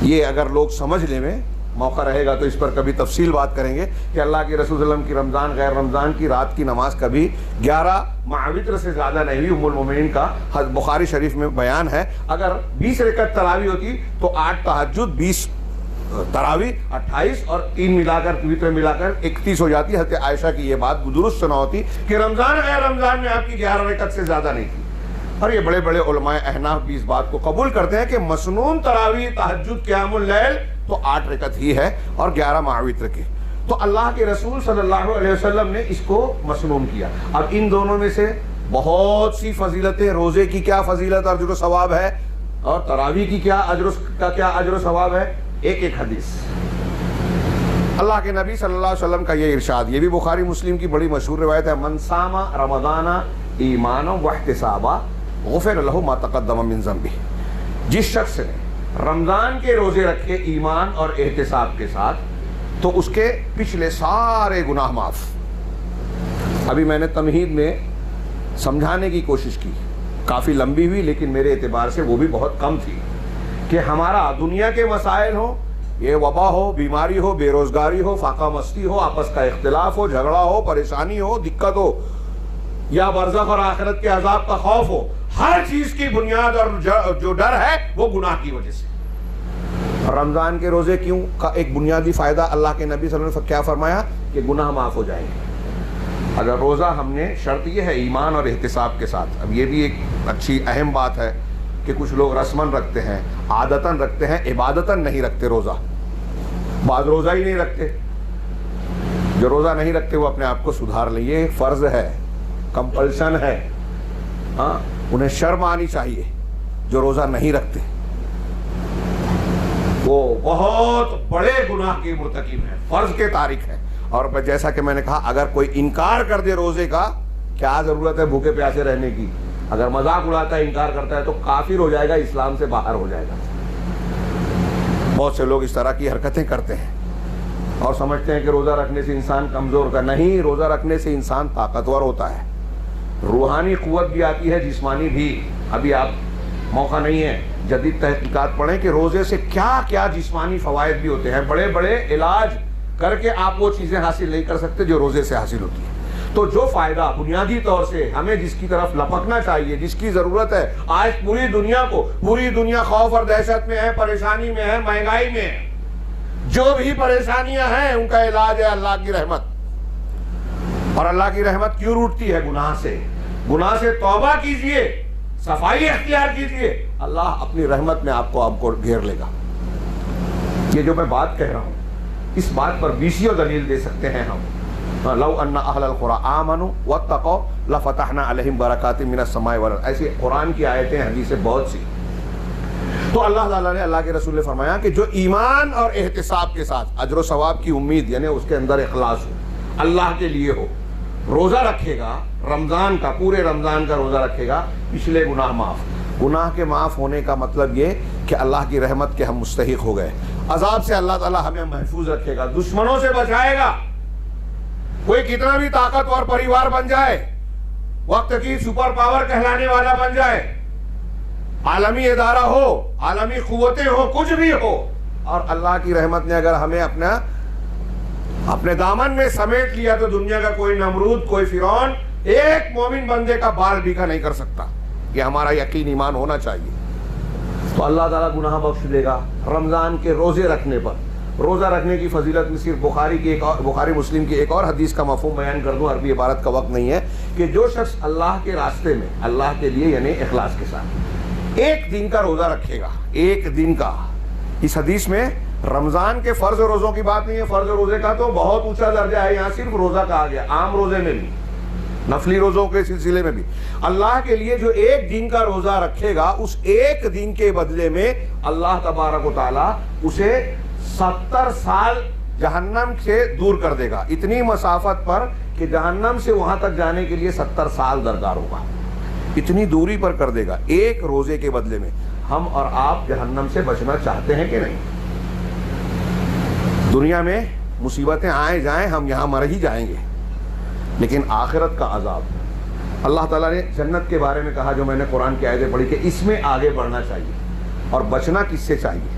یہ اگر لوگ سمجھ لیں, میں موقع رہے گا تو اس پر کبھی تفصیل بات کریں گے کہ اللہ کے رسول صلی اللہ علیہ وسلم کی رمضان غیر رمضان کی رات کی نماز کبھی 11 مع وتر سے زیادہ نہیں ہوئی. ام المومنین کا بخاری شریف میں بیان ہے, اگر 20 رکعت تراویح ہوتی تو 8 تہجد, 20 تراویح, 28 اور 3 ملا کر وتر ملا کر 31 ہو جاتی. حضرت عائشہ کی یہ بات درست سنا ہوتی کہ رمضان غیر رمضان میں آپ کی 11 رکعت سے زیادہ نہیں تھی. اور یہ بڑے بڑے علماء احناف بھی اس بات کو قبول کرتے ہیں کہ مسنون تراویح, تہجد, قیام اللیل تو 8 رکعت ہی ہے اور 11 مع وتر کے. تو اللہ کے رسول صلی اللہ علیہ وسلم نے اس کو مسنون کیا. اب ان دونوں میں سے بہت سی فضیلتیں, روزے کی کیا فضیلت اور اجر و ثواب ہے, اور تراویح کی کیا اجر و ثواب ہے. ایک ایک حدیث. اللہ کے نبی صلی اللہ علیہ وسلم کا یہ ارشاد, یہ بھی بخاری مسلم کی بڑی مشہور روایت ہے, من صام رمضان ایمانا واحتسابا غفر لہ ما تقدم من ذنبہ. جس شخص نے رمضان کے روزے رکھے ایمان اور احتساب کے ساتھ تو اس کے پچھلے سارے گناہ معاف. ابھی میں نے تمہید میں سمجھانے کی کوشش کی, کافی لمبی ہوئی لیکن میرے اعتبار سے وہ بھی بہت کم تھی, کہ ہمارا دنیا کے مسائل ہو, یہ وبا ہو, بیماری ہو, بے روزگاری ہو, فاقہ مستی ہو, آپس کا اختلاف ہو, جھگڑا ہو, پریشانی ہو, دقت ہو, یا برزخ اور آخرت کے عذاب کا خوف ہو, ہر چیز کی بنیاد اور جو ڈر ہے وہ گناہ کی وجہ سے. رمضان کے روزے کیوں کا ایک بنیادی فائدہ اللہ کے نبی صلی اللہ علیہ وسلم نے کیا فرمایا کہ گناہ معاف ہو جائیں گے اگر روزہ ہم نے, شرط یہ ہے ایمان اور احتساب کے ساتھ. اب یہ بھی ایک اچھی اہم بات ہے کہ کچھ لوگ رسماً رکھتے ہیں, عادتاً رکھتے ہیں, عبادتاً نہیں رکھتے روزہ. بعض روزہ ہی نہیں رکھتے. جو روزہ نہیں رکھتے وہ اپنے آپ کو سدھار لیں, یہ فرض ہے, کمپلشن ہے. ہاں, انہیں شرم آنی چاہیے. جو روزہ نہیں رکھتے وہ بہت بڑے گناہ کے مرتکب ہیں, فرض کے تارک ہیں. اور جیسا کہ میں نے کہا, اگر کوئی انکار کر دے روزے کا, کیا ضرورت ہے بھوکے پیاسے رہنے کی. اگر مذاق اڑاتا ہے, انکار کرتا ہے تو کافر ہو جائے گا, اسلام سے باہر ہو جائے گا. بہت سے لوگ اس طرح کی حرکتیں کرتے ہیں اور سمجھتے ہیں کہ روزہ رکھنے سے انسان کمزور کا. نہیں, روزہ رکھنے سے انسان طاقتور ہوتا ہے, روحانی قوت بھی آتی ہے, جسمانی بھی. ابھی آپ موقع نہیں ہے, جدید تحقیقات پڑھیں کہ روزے سے کیا کیا جسمانی فوائد بھی ہوتے ہیں. بڑے بڑے علاج کر کے آپ وہ چیزیں حاصل نہیں کر سکتے جو روزے سے حاصل ہوتی ہیں. تو جو فائدہ بنیادی طور سے ہمیں جس کی طرف لپکنا چاہیے, جس کی ضرورت ہے, آج پوری دنیا خوف اور دہشت میں ہے, پریشانی میں ہے, مہنگائی میں ہے. جو بھی پریشانیاں ہیں ان کا علاج ہے اللہ کی رحمت. اور اللہ کی رحمت کیوں روٹتی ہے؟ گناہ سے. گناہ سے توبہ کیجئے, صفائی اختیار کیجئے, اللہ اپنی رحمت میں آپ کو گھیر لے گا. یہ جو میں بات کہہ رہا ہوں, اس بات پر بیسیوں دلیل دے سکتے ہیں ہم. لو ان اہل القری آمنوا واتقوا لفتحنا علیہم برکات من السماء والارض. ایسی قرآن کی آیتیں حدیثیں بہت سی. تو اللہ تعالیٰ نے, اللہ کے رسول نے فرمایا کہ جو ایمان اور احتساب کے ساتھ اجر و ثواب کی امید, یعنی اس کے اندر اخلاص ہو, اللہ کے لیے ہو, روزہ رکھے گا, رمضان کا, پورے رمضان کا روزہ رکھے گا, پچھلے گناہ معاف. گناہ کے معاف ہونے کا مطلب یہ کہ اللہ کی رحمت کے ہم مستحق ہو گئے, عذاب سے اللہ تعالیٰ ہمیں محفوظ رکھے گا, دشمنوں سے بچائے گا. کوئی کتنا بھی طاقتور پریوار بن جائے, وقت کی سپر پاور کہلانے والا بن جائے, عالمی ادارہ ہو, عالمی قوتیں ہو, کچھ بھی ہو, اور اللہ کی رحمت نے اگر ہمیں اپنے دامن میں سمیٹ لیا تو دنیا کا کوئی نمرود, کوئی فرعون ایک مومن بندے کا بال بھی کا نہیں کر سکتا. یہ ہمارا یقین ایمان ہونا چاہیے. تو اللہ تعالیٰ گناہ بخش دے گا. رمضان کے روزے رکھنے پر, روزہ رکھنے کی فضیلت میں صرف بخاری مسلم کی ایک اور حدیث کا مفہوم بیان کر دوں, عربی عبارت کا وقت نہیں ہے, کہ جو شخص اللہ کے راستے میں, اللہ کے لیے یعنی اخلاص کے ساتھ ایک دن کا روزہ رکھے گا, ایک دن کا. اس حدیث میں رمضان کے فرض روزوں کی بات نہیں ہے, فرض روزے کا تو بہت اونچا درجہ ہے, یہاں صرف روزہ کہا گیا. عام روزے میں بھی, نفلی روزوں کے سلسلے میں بھی, اللہ کے لیے جو ایک دن کا روزہ رکھے گا, اس ایک دن کے بدلے میں اللہ تبارک و تعالیٰ اسے 70 سال جہنم سے دور کر دے گا. اتنی مسافت پر کہ جہنم سے وہاں تک جانے کے لیے 70 سال درکار ہوگا, اتنی دوری پر کر دے گا ایک روزے کے بدلے میں. ہم اور آپ جہنم سے بچنا چاہتے ہیں کہ نہیں؟ دنیا میں مصیبتیں آئیں جائیں, ہم یہاں مر ہی جائیں گے, لیکن آخرت کا عذاب, اللہ تعالیٰ نے جنت کے بارے میں کہا, جو میں نے قرآن کی آیتیں پڑھی, کہ اس میں آگے بڑھنا چاہیے. اور بچنا کس سے چاہیے؟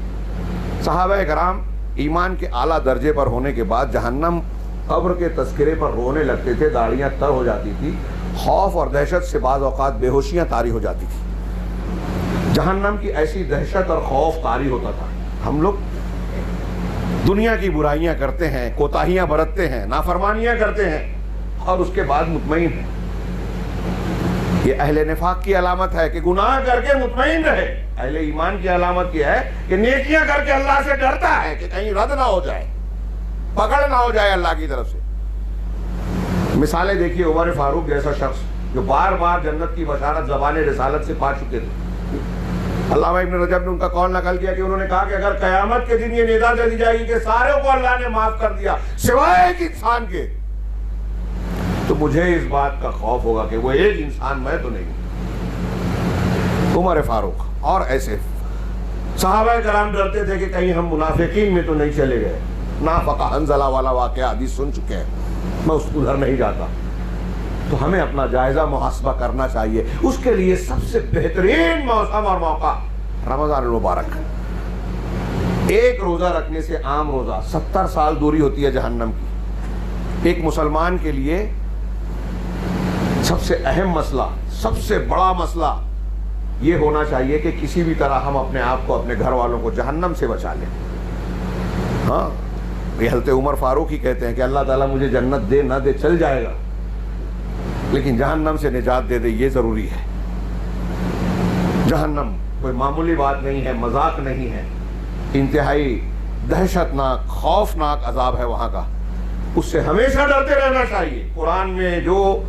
صحابہ کرام ایمان کے اعلیٰ درجے پر ہونے کے بعد جہنم قبر کے تذکرے پر رونے لگتے تھے, داڑیاں تر ہو جاتی تھی, خوف اور دہشت سے بعض اوقات بے ہوشیاں طاری ہو جاتی تھی. جہنم کی ایسی دہشت اور خوف طاری ہوتا تھا. ہم لوگ دنیا کی برائیاں کرتے ہیں, کوتاہیاں برتتے ہیں, نافرمانیاں کرتے ہیں, اور اس کے بعد مطمئن ہیں. یہ اہل نفاق کی علامت ہے کہ گناہ کر کے مطمئن رہے. اہل ایمان کی علامت یہ ہے کہ نیکیاں کر کے اللہ سے ڈرتا ہے کہ کہیں رد نہ ہو جائے, پکڑ نہ ہو جائے اللہ کی طرف سے. مثالیں دیکھیے, عمر فاروق جیسا شخص جو بار بار جنت کی بشارت زبان رسالت سے پا چکے تھے. علامہ ابن رجب نے ان کا قول نقل کیا کہ انہوں نے کہا کہ اگر قیامت کے دن یہ ندا دے دی جائے گی کہ سارے کو اللہ نے معاف کر دیا سوائے ایک انسان کے, تو مجھے اس بات کا خوف ہوگا کہ وہ ایک انسان میں تو نہیں. عمر فاروق اور ایسے صحابہ کرام ڈرتے تھے کہ کہیں ہم منافقین میں تو نہیں چلے گئے. نافقہ حنظلہ والا واقعہ حدیث سن چکے ہیں, میں اس کو ادھر نہیں جاتا. تو ہمیں اپنا جائزہ محاسبہ کرنا چاہیے. اس کے لیے سب سے بہترین موسم اور موقع رمضان المبارک. ایک روزہ رکھنے سے عام روزہ 70 سال دوری ہوتی ہے جہنم کی. ایک مسلمان کے لیے سب سے اہم مسئلہ, سب سے بڑا مسئلہ یہ ہونا چاہیے کہ کسی بھی طرح ہم اپنے آپ کو, اپنے گھر والوں کو جہنم سے بچا لیں. ہاں, یہ حضرت عمر فاروق ہی کہتے ہیں کہ اللہ تعالیٰ مجھے جنت دے نہ دے چل جائے گا, لیکن جہنم سے نجات دے دے یہ ضروری ہے. جہنم کوئی معمولی بات نہیں ہے, مذاق نہیں ہے, انتہائی دہشت ناک, خوفناک عذاب ہے وہاں کا. اس سے ہمیشہ ڈرتے رہنا چاہیے. قرآن میں جو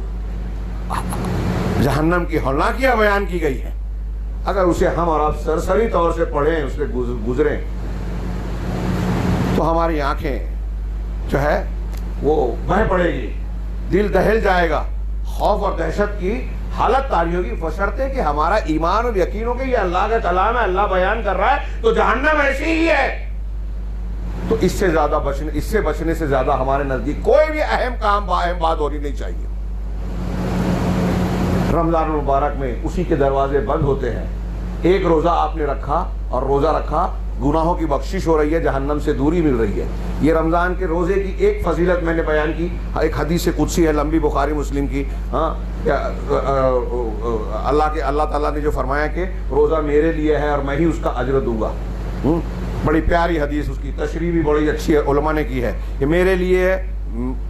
جہنم کی ہولناکیاں بیان کی گئی ہیں, اگر اسے ہم اور آپ سرسری طور سے پڑھیں, اس سے گزریں, تو ہماری آنکھیں جو ہے وہ بہہ پڑے گی, دل دہل جائے گا, خوف اور دہشت کی حالت طاری ہوگی. بشرطے کہ ہمارا ایمان اور یقین ہو کہ یہ اللہ کا کلام ہے, اللہ بیان کر رہا ہے, تو جہنم ایسی ہی ہے. تو اس سے بچنے سے زیادہ ہمارے نزدیک کوئی بھی اہم کام, اہم بات ہونی نہیں چاہیے. رمضان المبارک میں اسی کے دروازے بند ہوتے ہیں. ایک روزہ آپ نے رکھا اور روزہ رکھا, گناہوں کی بخشش ہو رہی ہے, جہنم سے دوری مل رہی ہے. یہ رمضان کے روزے کی ایک فضیلت میں نے بیان کی, ایک حدیث قدسی ہے لمبی بخاری مسلم کی. ہاں, اللہ تعالیٰ نے جو فرمایا کہ روزہ میرے لیے ہے اور میں ہی اس کا اجر دوں گا. بڑی پیاری حدیث, اس کی تشریح بھی بڑی اچھی علماء نے کی ہے کہ میرے لیے.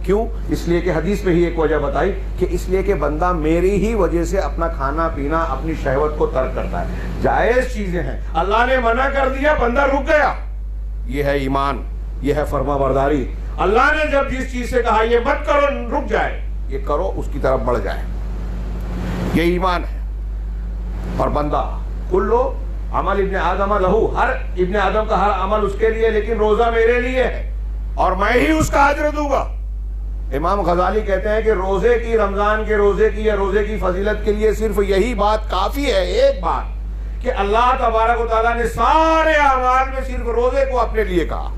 کیوں؟ اس لیے کہ حدیث میں ہی ایک وجہ بتائی کہ اس لیے کہ بندہ میری ہی وجہ سے اپنا کھانا پینا, اپنی شہوت کو ترک کرتا ہے. جائز چیزیں ہیں, اللہ نے منع کر دیا, بندہ رک گیا. یہ ہے ایمان, یہ ہے فرما برداری. اللہ نے جب جس چیز سے کہا یہ مت کرو رک جائے, یہ کرو اس کی طرف بڑھ جائے. یہ ایمان ہے. اور بندہ کلو عمل ابن آدم لہو, ہر ابن آدم کا ہر عمل اس کے لیے, لیکن روزہ میرے لیے ہے اور میں ہی اس کا اجر دوں گا. امام غزالی کہتے ہیں کہ روزے کی, رمضان کے روزے کی یا روزے کی فضیلت کے لیے صرف یہی بات کافی ہے, ایک بات, کہ اللہ تبارک و تعالیٰ نے سارے اعمال میں صرف روزے کو اپنے لیے کہا.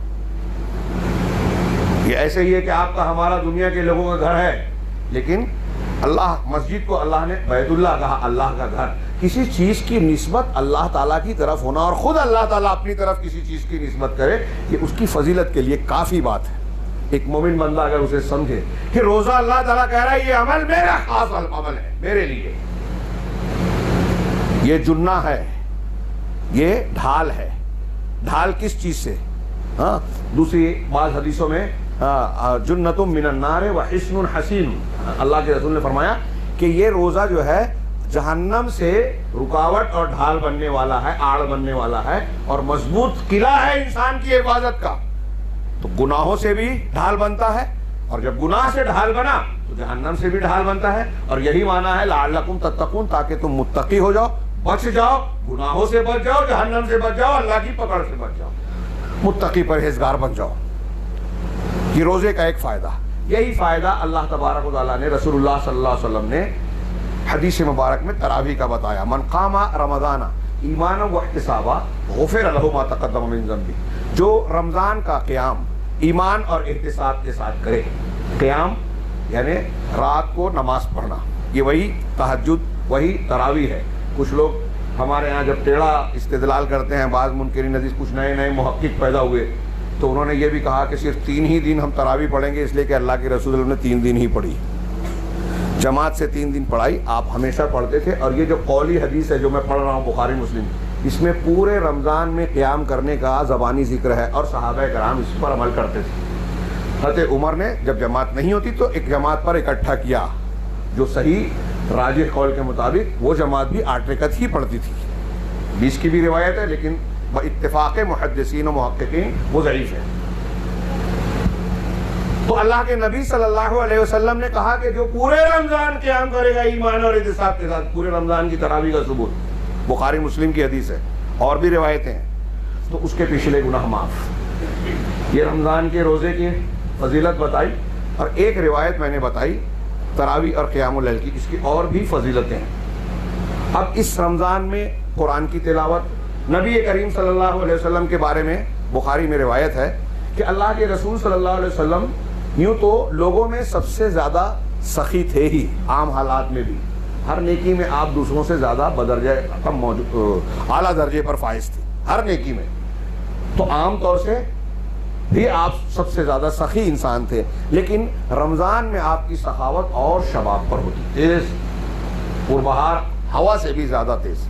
یہ ایسے ہی ہے کہ آپ کا ہمارا دنیا کے لوگوں کا گھر ہے, لیکن اللہ مسجد کو اللہ نے بیت اللہ کہا, اللہ کا گھر. کسی چیز کی نسبت اللہ تعالیٰ کی طرف ہونا اور خود اللہ تعالیٰ اپنی طرف کسی چیز کی نسبت کرے, یہ اس کی فضیلت کے لیے کافی بات ہے. ایک مومن بندہ اگر اسے سمجھے کہ روزہ اللہ تعالیٰ کہہ رہا ہے یہ عمل میرا خاص عمل ہے, میرے لیے, یہ جنہ ہے, یہ ڈھال ہے. ڈھال کس چیز سے؟ ہاں, دوسری بعض حدیثوں میں جنۃ من النار وحصن حصین, اللہ کے رسول نے فرمایا کہ یہ روزہ جو ہے جہنم سے رکاوٹ اور ڈھال بننے والا ہے, آڑ بننے والا ہے, اور مضبوط قلعہ ہے انسان کی حفاظت کا. تو گناہوں سے بھی ڈھال بنتا ہے, اور جب گناہ سے ڈھال بنا تو جہنم سے بھی ڈھال بنتا ہے. اور یہی معنی ہے لعلکم تتقون, تاکہ تم متقی ہو جاؤ, بچ جاؤ, گناہوں سے بچ جاؤ, جہنم سے بچ جاؤ, اللہ کی پکڑ سے بچ جاؤ, متقی پرہیزگار بن جاؤ. یہ روزے کا ایک فائدہ. یہی فائدہ اللہ تبارک و تعالیٰ نے, رسول اللہ صلی اللہ علیہ وسلم نے حدیث مبارک میں تراویح کا بتایا. من قام رمضان ایمانا واحتسابا غفر له ما تقدم من ذنبه, جو رمضان کا قیام ایمان اور احتساب کے ساتھ کرے. قیام یعنی رات کو نماز پڑھنا, یہ وہی تہجد, وہی تراویح ہے. کچھ لوگ ہمارے ہاں جب ٹیڑھا استدلال کرتے ہیں, بعض منکرین حدیث, کچھ نئے نئے محقق پیدا ہوئے, تو انہوں نے یہ بھی کہا کہ صرف 3 ہی دن ہم تراویح پڑھیں گے, اس لیے کہ اللہ کے رسول نے 3 دن ہی پڑھی, جماعت سے 3 دن پڑھائی, آپ ہمیشہ پڑھتے تھے. اور یہ جو قولی حدیث ہے جو میں پڑھ رہا ہوں بخاری مسلم, اس میں پورے رمضان میں قیام کرنے کا زبانی ذکر ہے, اور صحابہ کرام اس پر عمل کرتے تھے. حضرت عمر نے جب جماعت نہیں ہوتی تو ایک جماعت پر اکٹھا کیا, جو صحیح راجح قول کے مطابق وہ جماعت بھی 8 رکعت ہی پڑھتی تھی. 20 کی بھی روایت ہے, لیکن اتفاق محدثین و محققین وہ ضعیف ہے. تو اللہ کے نبی صلی اللہ علیہ وسلم نے کہا کہ جو پورے رمضان قیام کرے گا ایمان اور احتساب کے ساتھ, پورے رمضان کی تراویح کا ثبوت, بخاری مسلم کی حدیث ہے, اور بھی روایتیں ہیں, تو اس کے پچھلے گناہ معاف. یہ رمضان کے روزے کی فضیلت بتائی, اور ایک روایت میں نے بتائی تراویح اور قیام اللیل کی, اس کی اور بھی فضیلتیں ہیں. اب اس رمضان میں قرآن کی تلاوت, نبی کریم صلی اللہ علیہ وسلم کے بارے میں بخاری میں روایت ہے کہ اللہ کے رسول صلی اللہ علیہ وسلم یوں تو لوگوں میں سب سے زیادہ سخی تھے ہی, عام حالات میں بھی, ہر نیکی میں آپ دوسروں سے زیادہ بدرجہ کم اعلیٰ درجے پر فائز تھے ہر نیکی میں. تو عام طور سے بھی آپ سب سے زیادہ سخی انسان تھے, لیکن رمضان میں آپ کی سخاوت اور شباب پر ہوتی, تیز پربہار ہوا سے بھی زیادہ تیز.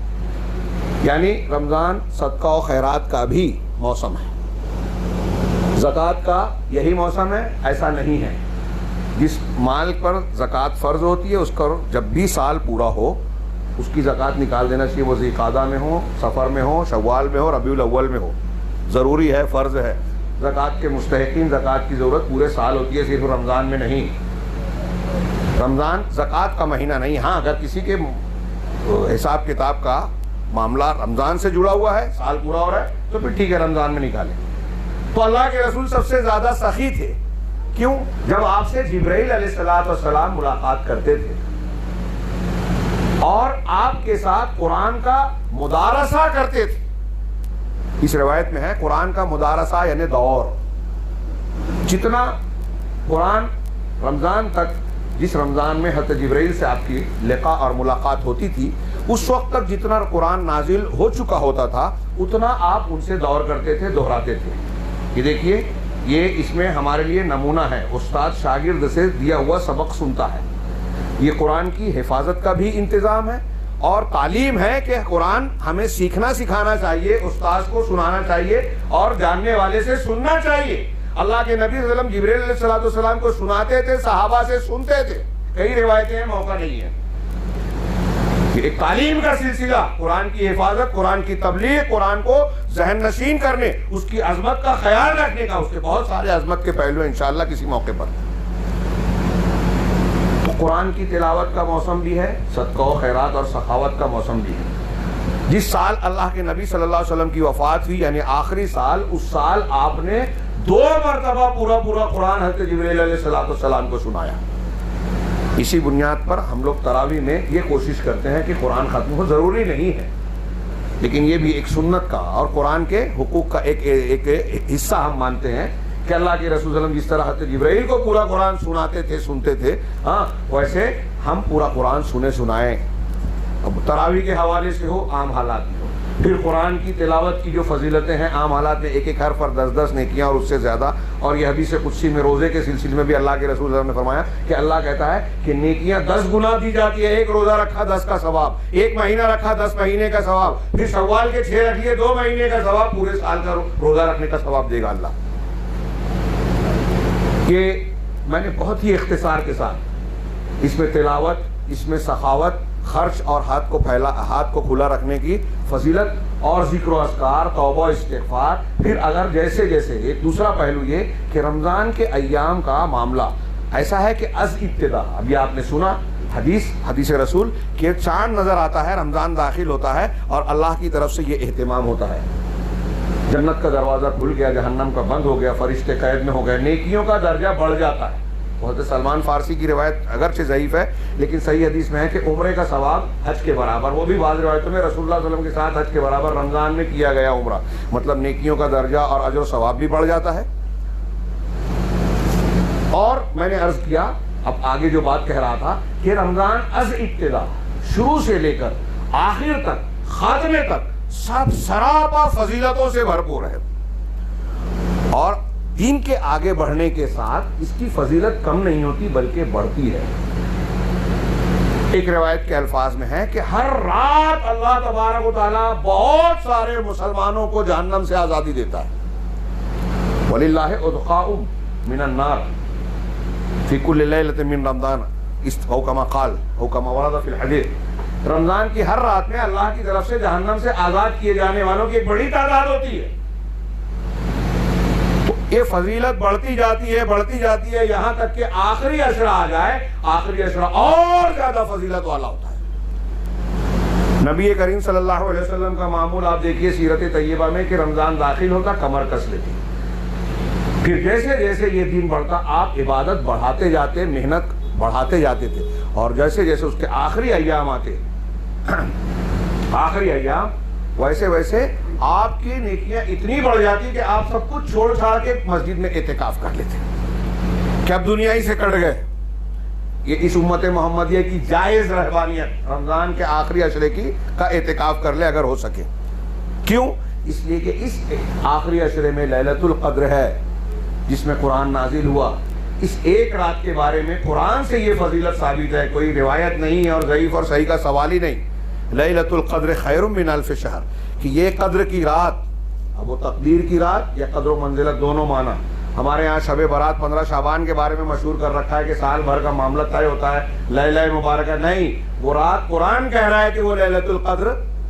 یعنی رمضان صدقہ و خیرات کا بھی موسم ہے, زکوٰۃ کا یہی موسم ہے, ایسا نہیں ہے. جس مال پر زکوٰۃ فرض ہوتی ہے اس کا جب بھی سال پورا ہو اس کی زکوٰۃ نکال دینا چاہیے, وہ ذی قعدہ میں ہو, سفر میں ہو, شوال میں ہو, ربیع الاول میں ہو. ضروری ہے, فرض ہے. زکوٰۃ کے مستحقین زکوٰۃ کی ضرورت پورے سال ہوتی ہے, صرف رمضان میں نہیں. رمضان زکوٰۃ کا مہینہ نہیں. ہاں اگر کسی کے حساب کتاب کا معاملہ رمضان سے جڑا ہوا ہے, سال پورا ہو رہا ہے, تو پھر ٹھیک ہے رمضان میں نکالیں. تو اللہ کے رسول سب سے زیادہ سخی تھے. کیوں؟ جب آپ سے جبرائیل علیہ السلام ملاقات کرتے تھے اور آپ کے ساتھ قرآن کا مدارسہ کرتے تھے. اس روایت میں ہے قرآن کا مدارسہ یعنی دور. جتنا قرآن رمضان تک, جس رمضان میں حضرت جبرائیل سے آپ کی لقاء اور ملاقات ہوتی تھی, اس وقت تک جتنا قرآن نازل ہو چکا ہوتا تھا اتنا آپ ان سے دور کرتے تھے, دہراتے تھے. یہ دیکھیے, یہ اس میں ہمارے لیے نمونہ ہے. استاد شاگرد سے دیا ہوا سبق سنتا ہے. یہ قرآن کی حفاظت کا بھی انتظام ہے اور تعلیم ہے کہ قرآن ہمیں سیکھنا سکھانا چاہیے, استاد کو سنانا چاہیے اور جاننے والے سے سننا چاہیے. اللہ کے نبی صلی اللہ علیہ وسلم جبرائیل علیہ السلام کو سناتے تھے, صحابہ سے سنتے تھے. کئی روایتیں ہیں, موقع نہیں ہے. ایک تعلیم کا سلسلہ، قرآن کی حفاظت، قرآن کی تبلیغ، قرآن کو ذہن نشین کرنے، اس کی عظمت کا خیال رکھنے کا، اس کے بہت سارے عظمت کے پہلو ہیں انشاءاللہ کسی موقع پر۔ تو قرآن کی تلاوت کا موسم بھی ہے، صدقہ و خیرات اور سخاوت کا موسم بھی ہے۔ جس سال اللہ کے نبی صلی اللہ علیہ وسلم کی وفات ہوئی، یعنی آخری سال، اس سال آپ نے 2 مرتبہ پورا قرآن حضرت جبرائیل علیہ السلام کو سنایا۔ اسی بنیاد پر ہم لوگ تراویح میں یہ کوشش کرتے ہیں کہ قرآن ختم ہو، ضروری نہیں ہے، لیکن یہ بھی ایک سنت کا اور قرآن کے حقوق کا ایک حصہ ہم مانتے ہیں کہ اللہ کے رسول صلی اللہ علیہ وسلم جس طرح حضرت جبرائیل کو پورا قرآن سنتے تھے ویسے ہم پورا قرآن سنائیں۔ اب تراویح کے حوالے سے ہو، عام حالات میں ہو، پھر قرآن کی تلاوت کی جو فضیلتیں ہیں، عام حالات میں ایک حرف پر 10 نیکیاں اور اس سے زیادہ، اور یہ حدیث قدسی میں روزے کے سلسلے میں بھی اللہ کے رسول صلی اللہ علیہ وسلم نے فرمایا کہ اللہ کہتا ہے کہ نیکیاں 10 گنا دی جاتی ہے، ایک روزہ رکھا 10 کا ثواب، ایک مہینہ رکھا 10 مہینے کا ثواب، پھر شوال کے 6 رکھ لیے 2 مہینے کا ثواب، پورے سال کا روزہ رکھنے کا ثواب دے گا اللہ۔ یہ میں نے بہت ہی اختصار کے ساتھ اس میں تلاوت، اس میں سخاوت، خرچ اور ہاتھ کو کھلا رکھنے کی فضیلت اور ذکر و اذکار، توبہ استغفار، پھر اگر جیسے ایک دوسرا پہلو یہ کہ رمضان کے ایام کا معاملہ ایسا ہے کہ از ابتدا، ابھی آپ نے سنا حدیث رسول کہ چاند نظر آتا ہے، رمضان داخل ہوتا ہے اور اللہ کی طرف سے یہ اہتمام ہوتا ہے، جنت کا دروازہ کھل گیا، جہنم کا بند ہو گیا، فرشتے قید میں ہو گئے، نیکیوں کا درجہ بڑھ جاتا ہے۔ حضرت سلمان فارسی کی روایت اگرچہ ضعیف ہے لیکن صحیح حدیث میں ہے کہ عمرے کا ثواب حج کے برابر، وہ بھی بعض روایتوں میں رسول اللہ صلی اللہ علیہ وسلم کے ساتھ حج کے برابر رمضان میں کیا گیا عمرہ، مطلب نیکیوں کا درجہ اور اجر و ثواب بھی بڑھ جاتا ہے۔ اور میں نے عرض کیا، اب آگے جو بات کہہ رہا تھا کہ رمضان از ابتدا، شروع سے لے کر آخر تک، خاتمے تک، سب سراپا فضیلتوں سے بھرپور ہے، اور دین کے آگے بڑھنے کے ساتھ اس کی فضیلت کم نہیں ہوتی بلکہ بڑھتی ہے۔ ایک روایت کے الفاظ میں ہے کہ ہر رات اللہ تبارک و تعالیٰ بہت سارے مسلمانوں کو جہنم سے آزادی دیتا ہے۔ وَلِلَّهِ عُتْقَاءٌ مِّنَ النَّارِ فِي كُلِّ لَيْلَةٍ مِّن رَمَضَانَ أَوْ كَمَا قَالَ أَوْ كَمَا وَرَدَ فِي الْحَدِيثِ، رمضان کی ہر رات میں اللہ کی طرف سے جہنم سے آزاد کیے جانے والوں کی ایک بڑی تعداد ہوتی ہے۔ یہ فضیلت بڑھتی جاتی ہے یہاں تک کہ آخری عشرہ آ جائے، آخری عشرہ اور زیادہ فضیلت والا ہوتا ہے۔ نبی کریم صلی اللہ علیہ وسلم کا معمول آپ دیکھیے سیرت طیبہ میں کہ رمضان داخل ہوتا کمر کس لیتی، پھر جیسے یہ دن بڑھتا آپ عبادت بڑھاتے جاتے، محنت بڑھاتے جاتے تھے، اور جیسے اس کے آخری ایام آتے، آخری ایام، ویسے آپ کی نیکیاں اتنی بڑھ جاتی کہ آپ سب کچھ چھوڑ چھاڑ کے مسجد میں اعتکاف کر لیتے کہ اب دنیا ہی سے کٹ گئے۔ یہ اس امت محمدیہ کی جائز رہبانیت، رمضان کے آخری عشرے کا اعتکاف کر لے اگر ہو سکے۔ کیوں؟ اس لیے کہ اس آخری عشرے میں لیلۃ القدر ہے جس میں قرآن نازل ہوا۔ اس ایک رات کے بارے میں قرآن سے یہ فضیلت ثابت ہے، کوئی روایت نہیں ہے اور ضعیف اور صحیح کا سوال ہی نہیں۔ لیلۃ القدر خیر من الف شہر، کہ یہ قدر کی رات، اب وہ تقدیر کی رات یا قدر و منزلت دونوں معنی۔ ہمارے ہاں شب برات 15 شعبان کے بارے میں مشہور کر رکھا ہے کہ سال بھر کا معاملہ طے ہوتا ہے، لیلہ مبارکہ، نہیں، وہ رات قرآن کہہ رہا ہے کہ وہ لیلۃ القدر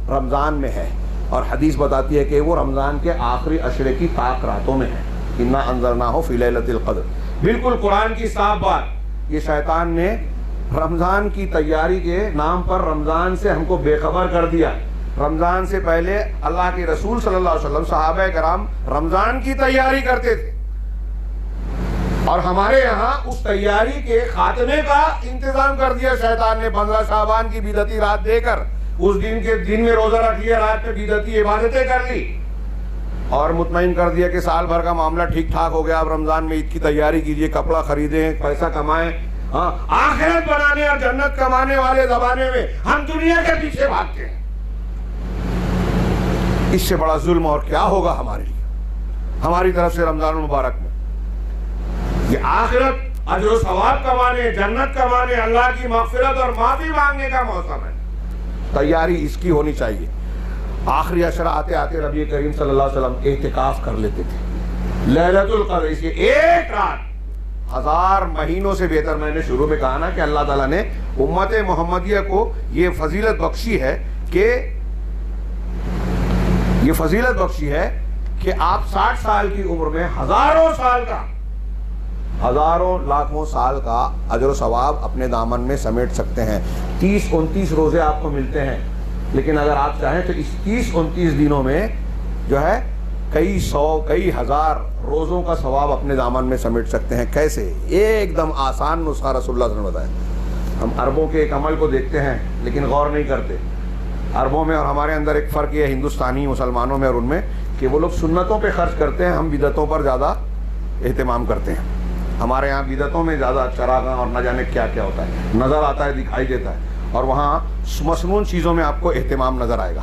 رمضان میں ہے، اور حدیث بتاتی ہے کہ وہ رمضان کے آخری عشرے کی طاق راتوں میں ہے۔ انا انذرناہ فی لیلۃ القدر، بالکل قرآن کی صاف بات۔ یہ شیطان نے رمضان کی تیاری کے نام پر رمضان سے ہم کو بے خبر کر دیا۔ رمضان سے پہلے اللہ کے رسول صلی اللہ علیہ وسلم، صحابہ کرام رمضان کی تیاری کرتے تھے، اور ہمارے یہاں اس تیاری کے خاتمے کا انتظام کر دیا شیطان نے 15 شعبان کی بدعتی رات دے کر۔ اس دن میں روزہ رکھ لیا، رات میں بدعتی عبادتیں کر لی، اور مطمئن کر دیا کہ سال بھر کا معاملہ ٹھیک ٹھاک ہو گیا، اب رمضان میں عید کی تیاری کیجئے، کپڑا خریدیں، پیسہ کمائیں۔ آخرت بنانے اور جنت کمانے والے زمانے میں ہم دنیا کے پیچھے بھاگتے ہیں۔ اس سے بڑا ظلم اور کیا ہوگا ہمارے لیے، ہماری طرف سے رمضان المبارک میں؟ یہ آخرت، اجر و ثواب کمانے، جنت کمانے، اللہ کی مغفرت اور معافی مانگنے کا موسم ہے، تیاری اس کی ہونی چاہیے۔ آخری عشرہ آتے آتے نبی کریم صلی اللہ علیہ وسلم اعتکاف کر لیتے تھے۔ لیلۃ القدر، اس کی ایک رات 1000 مہینوں سے بہتر. میں نے شروع میں کہا نا کہ اللہ تعالیٰ نے امت محمدیہ کو یہ فضیلت بخشی ہے کہ آپ 60 سال کی عمر میں ہزاروں لاکھوں سال کا اجر و ثواب اپنے دامن میں سمیٹ سکتے ہیں. 30-29 روزے آپ کو ملتے ہیں, لیکن اگر آپ چاہیں تو اس 30-29 دنوں میں جو ہے کئی 100 کئی ہزار روزوں کا ثواب اپنے دامن میں سمیٹ سکتے ہیں. کیسے؟ ایک دم آسان نسخہ رسول اللہ صلی اللہ علیہ وسلم نے بتایا. ہم عربوں کے ایک عمل کو دیکھتے ہیں لیکن غور نہیں کرتے. عربوں میں اور ہمارے اندر ایک فرق یہ ہے ہندوستانی مسلمانوں میں اور ان میں, کہ وہ لوگ سنتوں پہ خرچ کرتے ہیں, ہم بدعتوں پر زیادہ اہتمام کرتے ہیں. ہمارے یہاں بدعتوں میں زیادہ چراغاں اور نہ جانے کیا کیا ہوتا ہے, نظر آتا ہے, دکھائی دیتا ہے, اور وہاں مسنون چیزوں میں آپ کو اہتمام نظر آئے گا.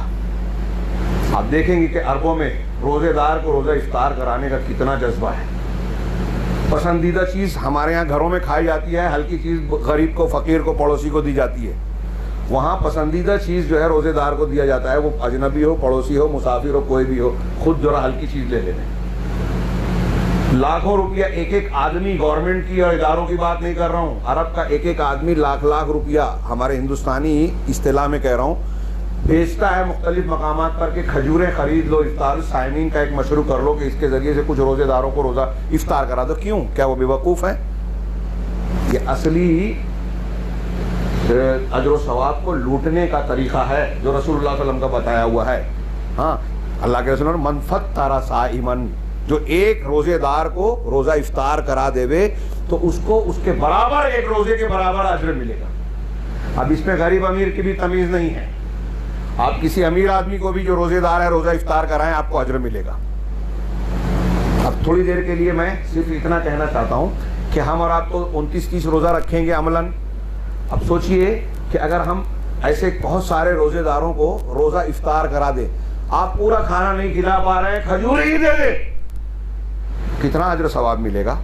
آپ دیکھیں گے کہ عربوں میں روزے دار کو روزہ افطار کرانے کا کتنا جذبہ ہے. پسندیدہ چیز ہمارے یہاں گھروں میں کھائی جاتی ہے, ہلکی چیز غریب کو, فقیر کو, پڑوسی کو دی جاتی ہے. وہاں پسندیدہ چیز جو ہے روزے دار کو دیا جاتا ہے, وہ اجنبی ہو, پڑوسی ہو, مسافر ہو, کوئی بھی ہو, خود جو ہلکی چیز لے لینے. لاکھوں روپیہ ایک ایک آدمی, گورنمنٹ کی اور اداروں کی بات نہیں کر رہا ہوں, عرب کا ایک ایک آدمی لاکھ روپیہ, ہمارے ہندوستانی اصطلاح میں کہہ رہا ہوں, بیچتا ہے مختلف مقامات پر کہ کھجوریں خرید لو, افطار سائمین کا ایک مشروع کر لو کہ اس کے ذریعے سے کچھ روزے داروں کو روزہ افطار کرا دو. کیوں؟ کیا وہ بے وقوف ہیں؟ یہ اصلی اجر و ثواب کو لوٹنے کا طریقہ ہے جو رسول اللہ صلی اللہ علیہ وسلم کا بتایا ہوا ہے. ہاں, اللہ کے رسول نے من فطر صائمن, جو ایک روزے دار کو روزہ افطار کرا دے تو اس کو اس کے برابر, ایک روزے کے برابر اجر ملے گا. اب اس میں غریب امیر کی بھی تمیز نہیں ہے. آپ کسی امیر آدمی کو بھی جو روزے دار ہے روزہ افطار کرائیں, آپ کو اجر ملے گا. اب تھوڑی دیر کے لیے میں صرف اتنا کہنا چاہتا ہوں کہ ہم اور آپ تو 29-30 روزہ رکھیں گے عملاً. اب سوچئے کہ اگر ہم ایسے بہت سارے روزے داروں کو روزہ افطار کرا دیں, آپ پورا کھانا نہیں کھلا پا رہے ہیں, کھجور ہی دے دیں, کتنا اجر ثواب ملے گا؟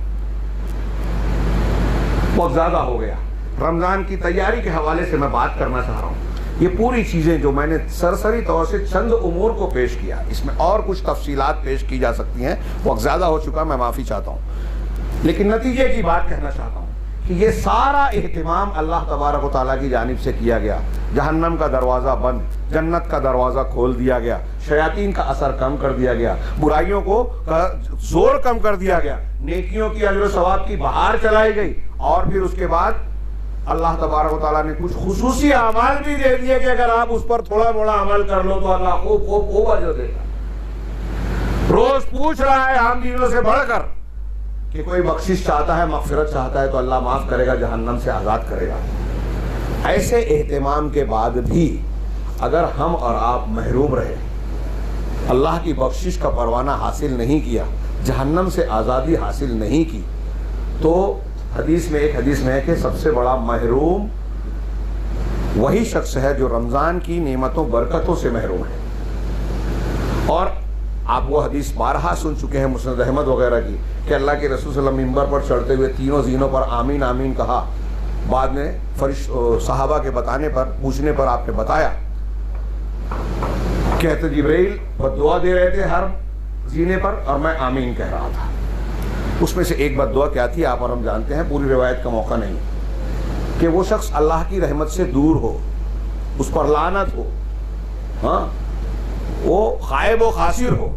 بہت زیادہ ہو گیا. رمضان کی تیاری کے حوالے سے میں بات کرنا چاہ رہا ہوں. یہ پوری چیزیں جو میں نے سرسری طور سے چند امور کو پیش کیا, اس میں اور کچھ تفصیلات پیش کی جا سکتی ہیں, وقت زیادہ ہو چکا, میں معافی چاہتا ہوں, لیکن نتیجے کی بات کہنا چاہتا ہوں کہ یہ سارا اہتمام اللہ تبارک و تعالیٰ کی جانب سے کیا گیا. جہنم کا دروازہ بند, جنت کا دروازہ کھول دیا گیا, شیاطین کا اثر کم کر دیا گیا, برائیوں کو زور کم کر دیا گیا, نیکیوں کی اجر و ثواب کی بہار چلائی گئی, اور پھر اس کے بعد اللہ تبارک و تعالیٰ نے کچھ خصوصی اعمال بھی دے دیے کہ اگر آپ اس پر تھوڑا موڑا عمل کر لو تو اللہ خوب اجر دے گا. روز پوچھ رہا ہے عام دنوں سے بڑھ کر کہ کوئی بخشش چاہتا ہے, مغفرت چاہتا ہے تو اللہ معاف کرے گا, جہنم سے آزاد کرے گا. ایسے اہتمام کے بعد بھی اگر ہم اور آپ محروم رہے, اللہ کی بخشش کا پروانہ حاصل نہیں کیا, جہنم سے آزادی حاصل نہیں کی, تو ایک حدیث میں ہے کہ سب سے بڑا محروم وہی شخص ہے جو رمضان کی نعمتوں برکتوں سے محروم ہے. اور آپ وہ حدیث بارہا سن چکے ہیں مسند احمد وغیرہ کی کہ اللہ کے رسول صلی اللہ علیہ وسلم منبر پر چڑھتے ہوئے تینوں زینوں پر آمین آمین کہا. بعد میں صحابہ کے بتانے پر, پوچھنے پر آپ نے بتایا, کہتے جبرائیل بد دعا دے رہے تھے ہر زینے پر اور میں آمین کہہ رہا تھا. اس میں سے ایک بد دعا کیا تھی آپ اور ہم جانتے ہیں, پوری روایت کا موقع نہیں, کہ وہ شخص اللہ کی رحمت سے دور ہو, اس پر لعنت ہو, ہاں وہ غائب و خاسر ہو,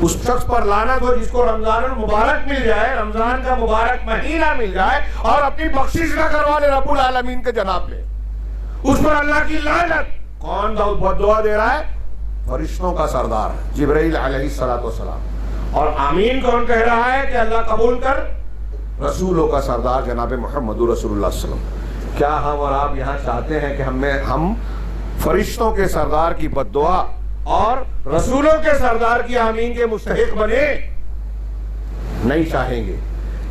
اس شخص پر لعنت ہو جس کو رمضان المبارک مل جائے, رمضان کا مبارک مہینہ مل جائے اور اپنی بخشش نہ کروا لے رب العالمین کے جناب میں, اس پر اللہ کی لعنت. کون بد دعا دے رہا ہے؟ فرشتوں کا سردار جبرائیل علیہ السلام. اور آمین کون کہہ رہا ہے کہ اللہ قبول کر؟ رسولوں کا سردار جناب محمد رسول اللہ صلی اللہ علیہ وسلم. کیا ہم اور آپ یہاں چاہتے ہیں کہ ہم فرشتوں کے سردار کی بد دعا اور رسولوں کے سردار کی آمین کے مستحق بنے؟ نہیں چاہیں گے.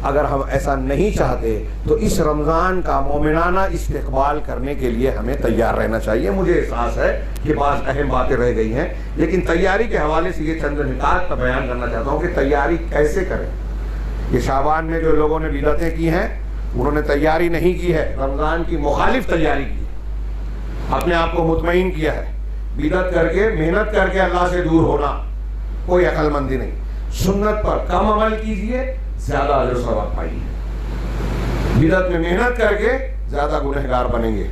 اگر ہم ایسا نہیں چاہتے تو اس رمضان کا مومنانہ استقبال کرنے کے لیے ہمیں تیار رہنا چاہیے. مجھے احساس ہے کہ بعض اہم باتیں رہ گئی ہیں, لیکن تیاری کے حوالے سے یہ چند نکات کا بیان کرنا چاہتا ہوں کہ تیاری کیسے کریں. یہ شعبان میں جو لوگوں نے بدعتیں کی ہیں انہوں نے تیاری نہیں کی ہے, رمضان کی مخالف تیاری کی, اپنے آپ کو مطمئن کیا ہے. بدعت کر کے, محنت کر کے اللہ سے دور ہونا کوئی عقل مندی نہیں. سنت پر کم عمل کیجئے، زیادہ اجر و ثواب پائیے. بدعت میں محنت کر کے زیادہ گنہگار بنیں گے.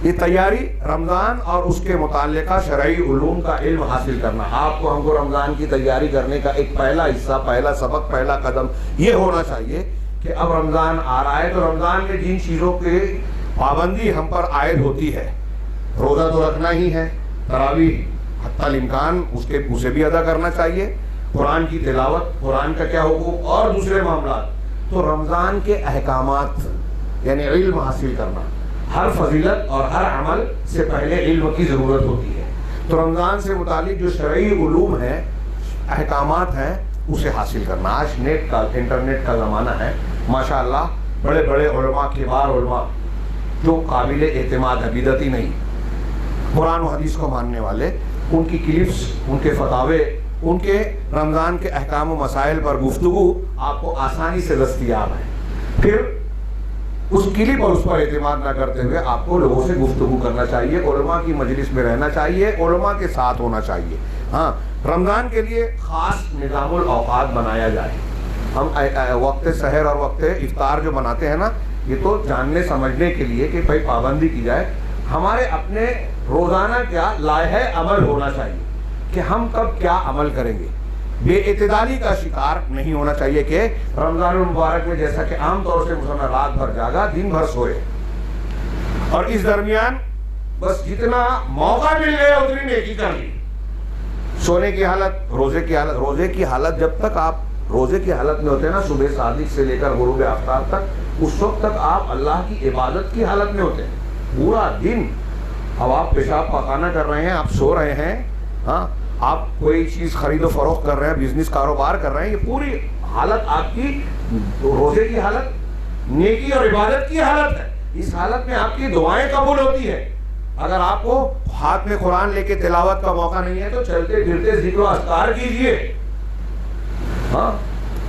یہ تیاری رمضان اور اس کے متعلقہ شرعی علوم کا علم حاصل کرنا. آپ کو ہم کو رمضان کی تیاری کرنے کا ایک پہلا حصہ، پہلا سبق، پہلا قدم یہ ہونا چاہیے کہ اب رمضان آ رہا ہے تو رمضان میں جن چیزوں کی پابندی ہم پر عائد ہوتی ہے، روزہ تو رکھنا ہی ہے، تراویح حتی الامکان اسے بھی ادا کرنا چاہیے، قرآن کی تلاوت، قرآن کا کیا حقوق اور دوسرے معاملات. تو رمضان کے احکامات یعنی علم حاصل کرنا. ہر فضیلت اور ہر عمل سے پہلے علم کی ضرورت ہوتی ہے. تو رمضان سے متعلق جو شرعی علوم ہیں، احکامات ہیں، اسے حاصل کرنا. آج انٹرنیٹ کا زمانہ ہے، ماشاءاللہ بڑے بڑے علماء، کبار علماء جو قابل اعتماد ہے، بدعتی نہیں، قرآن و حدیث کو ماننے والے، ان کی کلپس، ان کے فتاوے، ان کے رمضان کے احکام و مسائل پر گفتگو آپ کو آسانی سے دستیاب ہے. پھر اس کلپ اور اس پر اعتماد نہ کرتے ہوئے آپ کو لوگوں سے گفتگو کرنا چاہیے، علماء کی مجلس میں رہنا چاہیے، علماء کے ساتھ ہونا چاہیے. ہاں، رمضان کے لیے خاص نظام الاوقات بنایا جائے. ہم وقت سحر اور وقت افطار جو بناتے ہیں نا، یہ تو جاننے سمجھنے کے لیے کہ بھائی پابندی کی جائے. ہمارے اپنے روزانہ کیا لائحہ عمل ہونا چاہیے کہ ہم کب کیا عمل کریں گے. بے اعتدالی کا شکار نہیں ہونا چاہیے کہ رمضان المبارک میں جیسا کہ عام طور سے مسلمان رات بھر جاگا، دن بھر سوئے، اور اس درمیان بس جتنا موقع مل گیا اتنی نیکی کر لی. سونے کی حالت، روزے کی حالت جب تک آپ روزے کی حالت میں ہوتے ہیں نا، صبح صادق سے لے کر غروب آفتاب تک، اس وقت تک آپ اللہ کی عبادت کی حالت میں ہوتے ہیں. پورا دن اب آپ پیشاب پاخانہ کر رہے ہیں، آپ سو رہے ہیں، ہاں آپ کوئی چیز خرید و فروخت کر رہے ہیں، بزنس کاروبار کر رہے ہیں، یہ پوری حالت آپ کی روزے کی حالت، نیکی اور عبادت کی حالت ہے. اس حالت میں آپ کی دعائیں قبول ہوتی ہے. اگر آپ کو ہاتھ میں قرآن لے کے تلاوت کا موقع نہیں ہے تو چلتے پھرتے ذکر و اذکار کیجئے. ہاں،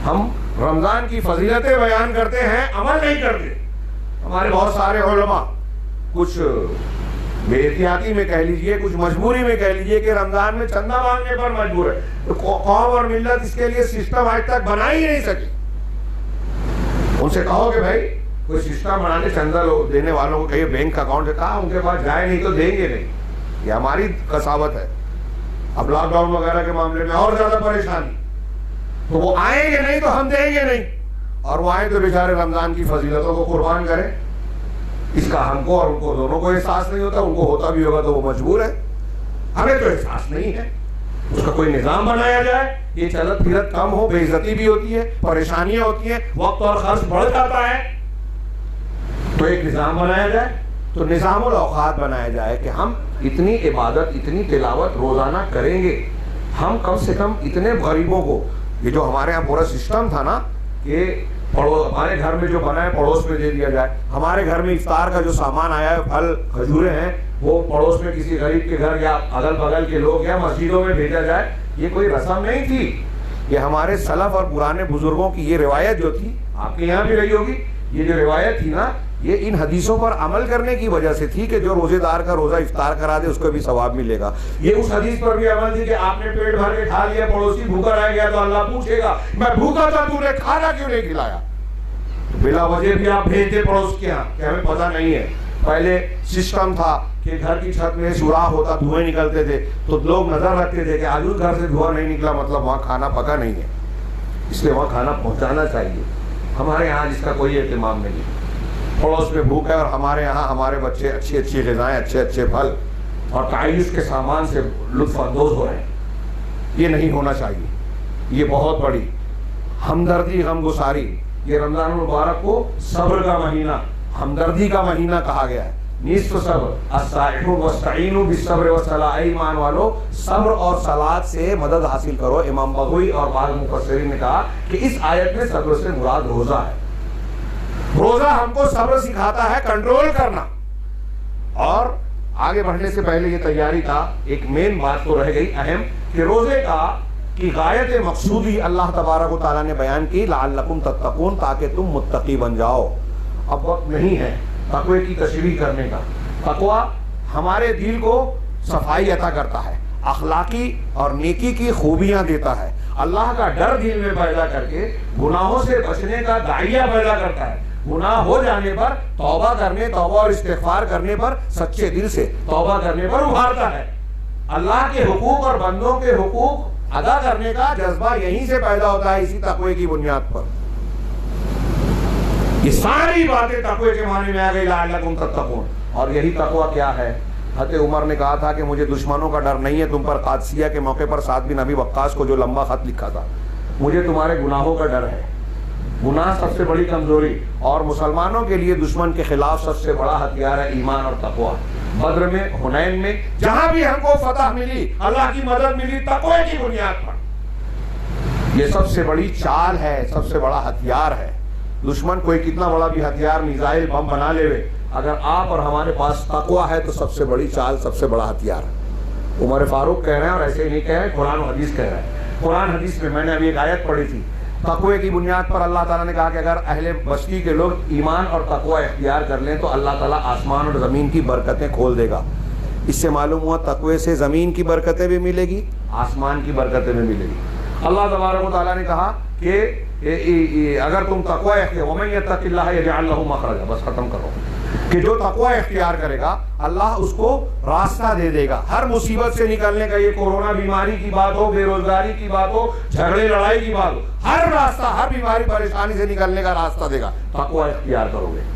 ہم رمضان کی فضیلتیں بیان کرتے ہیں، عمل نہیں کرتے. ہمارے بہت سارے علماء کچھ بے احتیاطی میں کہہ لیجئے، کچھ مجبوری میں کہہ لیجئے کہ رمضان میں چندہ مانگنے پر مجبور ہے. تو قوم اور ملت اس کے لیے سسٹم آج تک بنا ہی نہیں سکی. ان سے کہو کہ بھائی کوئی سسٹم بنانے، چندہ دینے والوں کو کہیے بینک اکاؤنٹ سے، کہا ان کے پاس جائے نہیں تو دیں گے نہیں. یہ ہماری قساوت ہے. اب لاک ڈاؤن وغیرہ کے معاملے میں اور زیادہ پریشانی. تو وہ آئیں گے نہیں تو ہم دیں گے نہیں، اور وہ آئیں تو بیچارے رمضان کی فضیلتوں کو قربان کریں. اس کا ہم کو اور ان کو دونوں کو احساس نہیں ہوتا. ان کو ہوتا بھی ہوگا تو وہ مجبور ہے، ہمیں تو احساس نہیں ہے. اس کا کوئی نظام بنایا جائے. یہ چلت پھرت کم ہو، بے عزتی بھی ہوتی ہے، پریشانیاں ہوتی ہیں، وقت اور خرچ بڑھ جاتا ہے. تو ایک نظام بنایا جائے. تو نظام الاوقات بنایا جائے کہ ہم اتنی عبادت، اتنی تلاوت روزانہ کریں گے. ہم کم سے کم اتنے غریبوں کو، یہ جو ہمارے یہاں پورا سسٹم تھا نا کہ ہمارے گھر میں جو بنا ہے پڑوس میں دے دیا جائے. ہمارے گھر میں افطار کا جو سامان آیا ہے، پھل کھجورے ہیں، وہ پڑوس میں کسی غریب کے گھر یا اگل بغل کے لوگ یا مسجدوں میں بھیجا جائے. یہ کوئی رسم نہیں تھی. یہ ہمارے سلف اور پرانے بزرگوں کی یہ روایت جو تھی، آپ کے یہاں بھی رہی ہوگی. یہ جو روایت تھی نا، یہ ان حدیثوں پر عمل کرنے کی وجہ سے تھی کہ جو روزے دار کا روزہ افطار کرا دے اس کو بھی ثواب ملے گا. یہ اس حدیث پر بھی عمل تھی کہ آپ نے پیٹ بھر کے کھا لیا، پڑوسی بھوکا رہ گیا تو اللہ پوچھے گا میں بھوکا تھا، تو نے کھانا کیوں نہیں کھلایا. بلا وجہ بھی آپ بھیجتے پڑوس کے یہاں کہ ہمیں پتہ نہیں ہے. پہلے سسٹم تھا کہ گھر کی چھت میں سوراخ ہوتا، دھوئیں نکلتے تھے، تو لوگ نظر رکھتے تھے کہ آج اس گھر سے دھواں نہیں نکلا، مطلب وہاں کھانا پکا نہیں ہے، اس لیے وہاں کھانا پہنچانا چاہیے. ہمارے یہاں جس کا کوئی اہتمام نہیں، پڑوس میں بھوک ہے اور ہمارے یہاں ہمارے بچے اچھی اچھی غذائیں، اچھے اچھے پھل اور تعیش کے سامان سے لطف اندوز ہو رہے ہیں. یہ نہیں ہونا چاہیے. یہ بہت بڑی ہمدردی، غم گساری. یہ رمضان المبارک کو صبر کا مہینہ، ہمدردی کا مہینہ کہا گیا ہے. نصف صبر، الصائمون واستعینوا بالصبر والصلاۃ. ایمان والو صبر اور صلاۃ سے مدد حاصل کرو. امام بغوی اور بعض مفسرین نے کہا کہ اس آیت میں صبر سے مراد روزہ ہے. روزہ ہم کو صبر سکھاتا ہے، کنٹرول کرنا. اور آگے بڑھنے سے پہلے یہ تیاری کا ایک مین بات تو رہ گئی اہم، کہ روزے کی غایت مقصودی اللہ تبارک و تعالیٰ نے بیان کی، لعلکم تتقون، تاکہ تم متقی بن جاؤ. اب وقت نہیں ہے تقوی کی تشریح کرنے کا. تقوی ہمارے دل کو صفائی عطا کرتا ہے، اخلاقی اور نیکی کی خوبیاں دیتا ہے، اللہ کا ڈر دل میں پیدا کر کے گناہوں سے بچنے کا داعیہ پیدا کرتا ہے. گناہ ہو جانے پر توبہ کرنے، توبہ اور استغفار کرنے پر، سچے دل سے توبہ کرنے پر ابھارتا ہے. اللہ کے حقوق اور بندوں کے حقوق ادا کرنے کا جذبہ یہیں سے پیدا ہوتا ہے، اسی تقوی کی بنیاد پر. یہ ساری باتیں تقوی کے معنی میں آ گئی، لعلکم تتقون. اور یہی تقوی کیا ہے؟ حضرت عمر نے کہا تھا کہ مجھے دشمنوں کا ڈر نہیں ہے تم پر. قادسیہ کے موقع پر سعد بن ابی وقاص کو جو لمبا خط لکھا تھا، مجھے تمہارے گناہوں کا ڈر ہے. گناہ سب سے بڑی کمزوری، اور مسلمانوں کے لیے دشمن کے خلاف سب سے بڑا ہتھیار ہے ایمان اور تقوی. بدر میں، حنین میں، جہاں بھی ہم کو فتح ملی، اللہ کی مدد ملی تقوی کی بنیاد پر. یہ سب سے بڑی چال ہے، سب سے بڑا ہتھیار ہے. دشمن کوئی کتنا بڑا بھی ہتھیار، میزائل، بم بنا لے وے، اگر آپ اور ہمارے پاس تقوی ہے تو سب سے بڑی چال، سب سے بڑا ہتھیار ہے. عمر فاروق کہہ رہے ہیں، اور ایسے ہی نہیں کہہ رہے، قرآن و حدیث کہہ رہے ہیں. قرآن حدیث میں میں نے ابھی ایک آیت پڑھی تھی، تقوی کی بنیاد پر اللہ تعالیٰ نے کہا کہ اگر اہل بستی کے لوگ ایمان اور تقوی اختیار کر لیں تو اللہ تعالیٰ آسمان اور زمین کی برکتیں کھول دے گا. اس سے معلوم ہوا تقوی سے زمین کی برکتیں بھی ملے گی، آسمان کی برکتیں بھی ملے گی. اللہ تبارک و تعالیٰ نے کہا کہ اگر تم تقوی اختیار، وَمَن يَتَّقِ اللَّهَ يَجْعَلْ لَهُ مَخْرَجًا، بس ختم کرو، کہ جو تقوی اختیار کرے گا اللہ اس کو راستہ دے دے گا. ہر مصیبت سے نکلنے کا، یہ کورونا بیماری کی بات ہو، بے روزگاری کی بات ہو، جھگڑے لڑائی کی بات ہو، ہر راستہ، ہر بیماری پریشانی سے نکلنے کا راستہ دے گا تقوی اختیار کرو گے.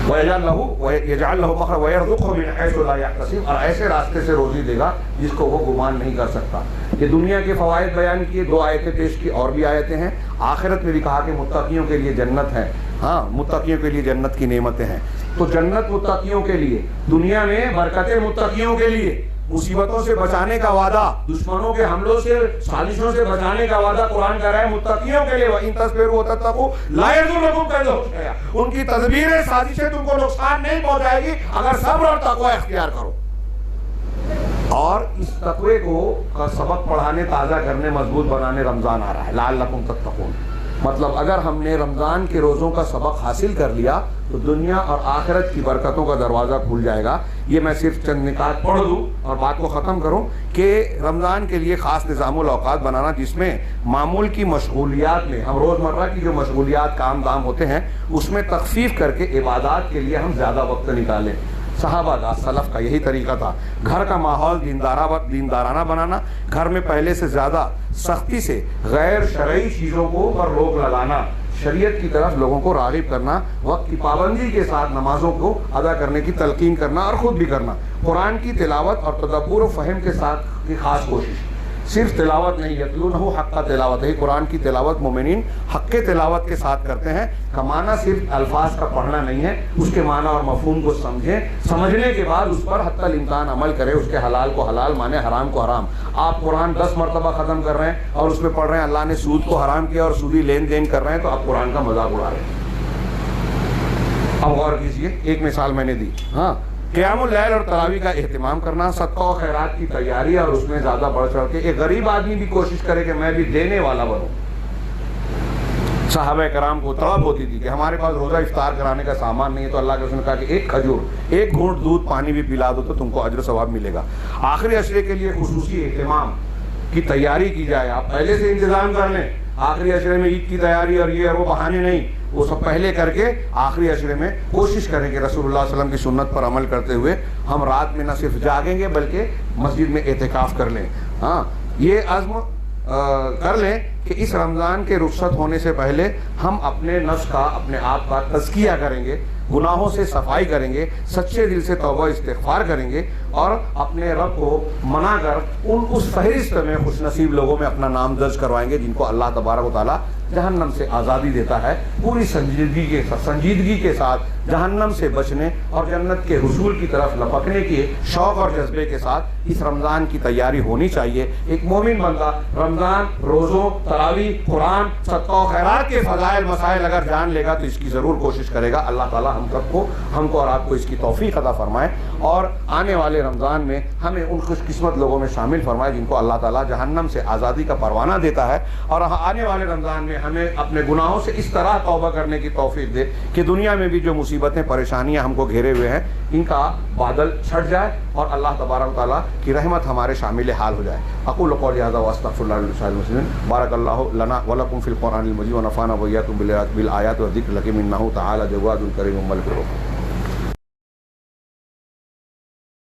وَيَجْعَلْ لَهُ مَخْرَجًا وَيَرْزُقْهُ مِنْ حَيْثُ لَا يَحْتَسِبُ، اور ایسے راستے سے روزی دے گا جس کو وہ گمان نہیں کر سکتا. یہ دنیا کے فوائد بیان کیے، 2 آیتیں پیش کی، اور بھی آیتیں ہیں. آخرت میں بھی کہا کہ متقیوں کے لیے جنت ہے. ہاں، متقیوں کے لیے جنت کی نعمتیں ہیں. تو جنت متقیوں کے لیے، دنیا میں برکتیں متقیوں کے لیے، مصیبتوں سے بچانے کا وعدہ، دشمنوں کے حملوں سے، سازشوں سے بچانے کا وعدہ قرآن کہہ رہا ہے متقیوں کے لیے. وَإِن تَصْبِرُوا وَتَتَّقُوا لَا يَضُرُّكُمْ كَيْدُهُمْ شَيْئًا، ان کی تدبیریں، سازشیں تم کو نقصان نہیں پہنچائے گی اگر صبر اور تقوی اختیار کرو. اور اس تقوی کو کا سبق پڑھانے، تازہ کرنے، مضبوط بنانے رمضان آ رہا ہے. لعلکم تتقون، مطلب اگر ہم نے رمضان کے روزوں کا سبق حاصل کر لیا تو دنیا اور آخرت کی برکتوں کا دروازہ کھل جائے گا. یہ میں صرف چند نکات پڑھ دوں اور بات کو ختم کروں کہ رمضان کے لیے خاص نظام الاوقات بنانا، جس میں معمول کی مشغولیات میں، ہم روزمرہ کی جو مشغولیات، کام دام ہوتے ہیں، اس میں تخفیف کر کے عبادات کے لیے ہم زیادہ وقت نکالیں. صحابہ کا، سلف کا یہی طریقہ تھا. گھر کا ماحول دیندارانہ بنانا، گھر میں پہلے سے زیادہ سختی سے غیر شرعی چیزوں کو پر روک لگانا، شریعت کی طرف لوگوں کو راغب کرنا، وقت کی پابندی کے ساتھ نمازوں کو ادا کرنے کی تلقین کرنا اور خود بھی کرنا. قرآن کی تلاوت اور تدبر و فہم کے ساتھ کی خاص کوشش. صرف تلاوت نہیں، یتلونہ حق تلاوت ہے. قرآن کی تلاوت مومنین حق تلاوت کے ساتھ کرتے ہیں. کا معنی صرف الفاظ کا پڑھنا نہیں ہے، اس کے معنی اور مفہوم کو سمجھیں، سمجھنے کے بعد اس پر حتی الامکان عمل کریں. اس کے حلال کو حلال مانے، حرام کو حرام. آپ قرآن 10 مرتبہ ختم کر رہے ہیں اور اس میں پڑھ رہے ہیں اللہ نے سود کو حرام کیا اور سودی لین دین کر رہے ہیں، تو آپ قرآن کا مذاق اڑا رہے ہیں. اب غور کیجئے، ایک مثال میں نے دی. ہاں، قیام اللیل اور تراویح کا اہتمام کرنا، صدقہ و خیرات کی تیاری، اور اس میں زیادہ بڑھ چڑھ کے ایک غریب آدمی بھی کوشش کرے کہ میں بھی دینے والا بنوں. صحابہ کرام کو طلب ہوتی تھی کہ ہمارے پاس روزہ افطار کرانے کا سامان نہیں ہے، تو اللہ کے رسول نے کہا کہ ایک کھجور، ایک گھونٹ دودھ پانی بھی پلا دو تو تم کو اجر و ثواب ملے گا. آخری عشرے کے لیے خصوصی اہتمام کی تیاری کی جائے. آپ پہلے سے انتظام کر لیں. آخری عشرے میں عید کی تیاری اور یہ اور وہ بہانے نہیں، وہ سب پہلے کر کے آخری عشرے میں کوشش کریں کہ رسول اللہ صلی اللہ علیہ وسلم کی سنت پر عمل کرتے ہوئے ہم رات میں نہ صرف جاگیں گے بلکہ مسجد میں اعتکاف کر لیں. ہاں، یہ عزم کر لیں کہ اس رمضان کے رخصت ہونے سے پہلے ہم اپنے نفس کا، اپنے آپ کا تزکیہ کریں گے، گناہوں سے صفائی کریں گے، سچے دل سے توبہ استغفار کریں گے، اور اپنے رب کو منا کر اس فہرست میں خوش نصیب لوگوں میں اپنا نام درج کروائیں گے جن کو اللہ تبارک و تعالیٰ جہنم سے آزادی دیتا ہے. پوری سنجیدگی کے ساتھ جہنم سے بچنے اور جنت کے حصول کی طرف لپکنے کے شوق اور جذبے کے ساتھ اس رمضان کی تیاری ہونی چاہیے. ایک مومن بندہ رمضان روزوں، تراویح، قرآن، صدقہ و خیرات کے فضائل مسائل اگر جان لے گا تو اس کی ضرور کوشش کرے گا۔ اللہ تعالیٰ ہم کو اور آپ کو اس کی توفیق عطا فرمائے، اور آنے والے رمضان میں ہمیں ان خوش قسمت لوگوں میں شامل فرمائے جن کو اللہ تعالیٰ جہنم سے آزادی کا پروانہ دیتا ہے، اور آنے والے رمضان میں ہمیں اپنے گناہوں سے اس طرح توبہ کرنے کی توفیق دے کہ دنیا میں بھی جو مصیبتیں پریشانیاں ہم کو گھیرے ہوئے ہیں ان کا بادل چھٹ جائے اور اللہ تبارک و تعالیٰ کی رحمت ہمارے شامل حال ہو جائے۔ اقول قولی ھذا واستغفر اللہ لسائر المسلمین۔ بارک اللہ لنا ولکم فی القرآن المجید ونفعنا وإیاکم بالآیات والذکر الحکیم، انہ تعالی جواد کریم ملک الرحیم۔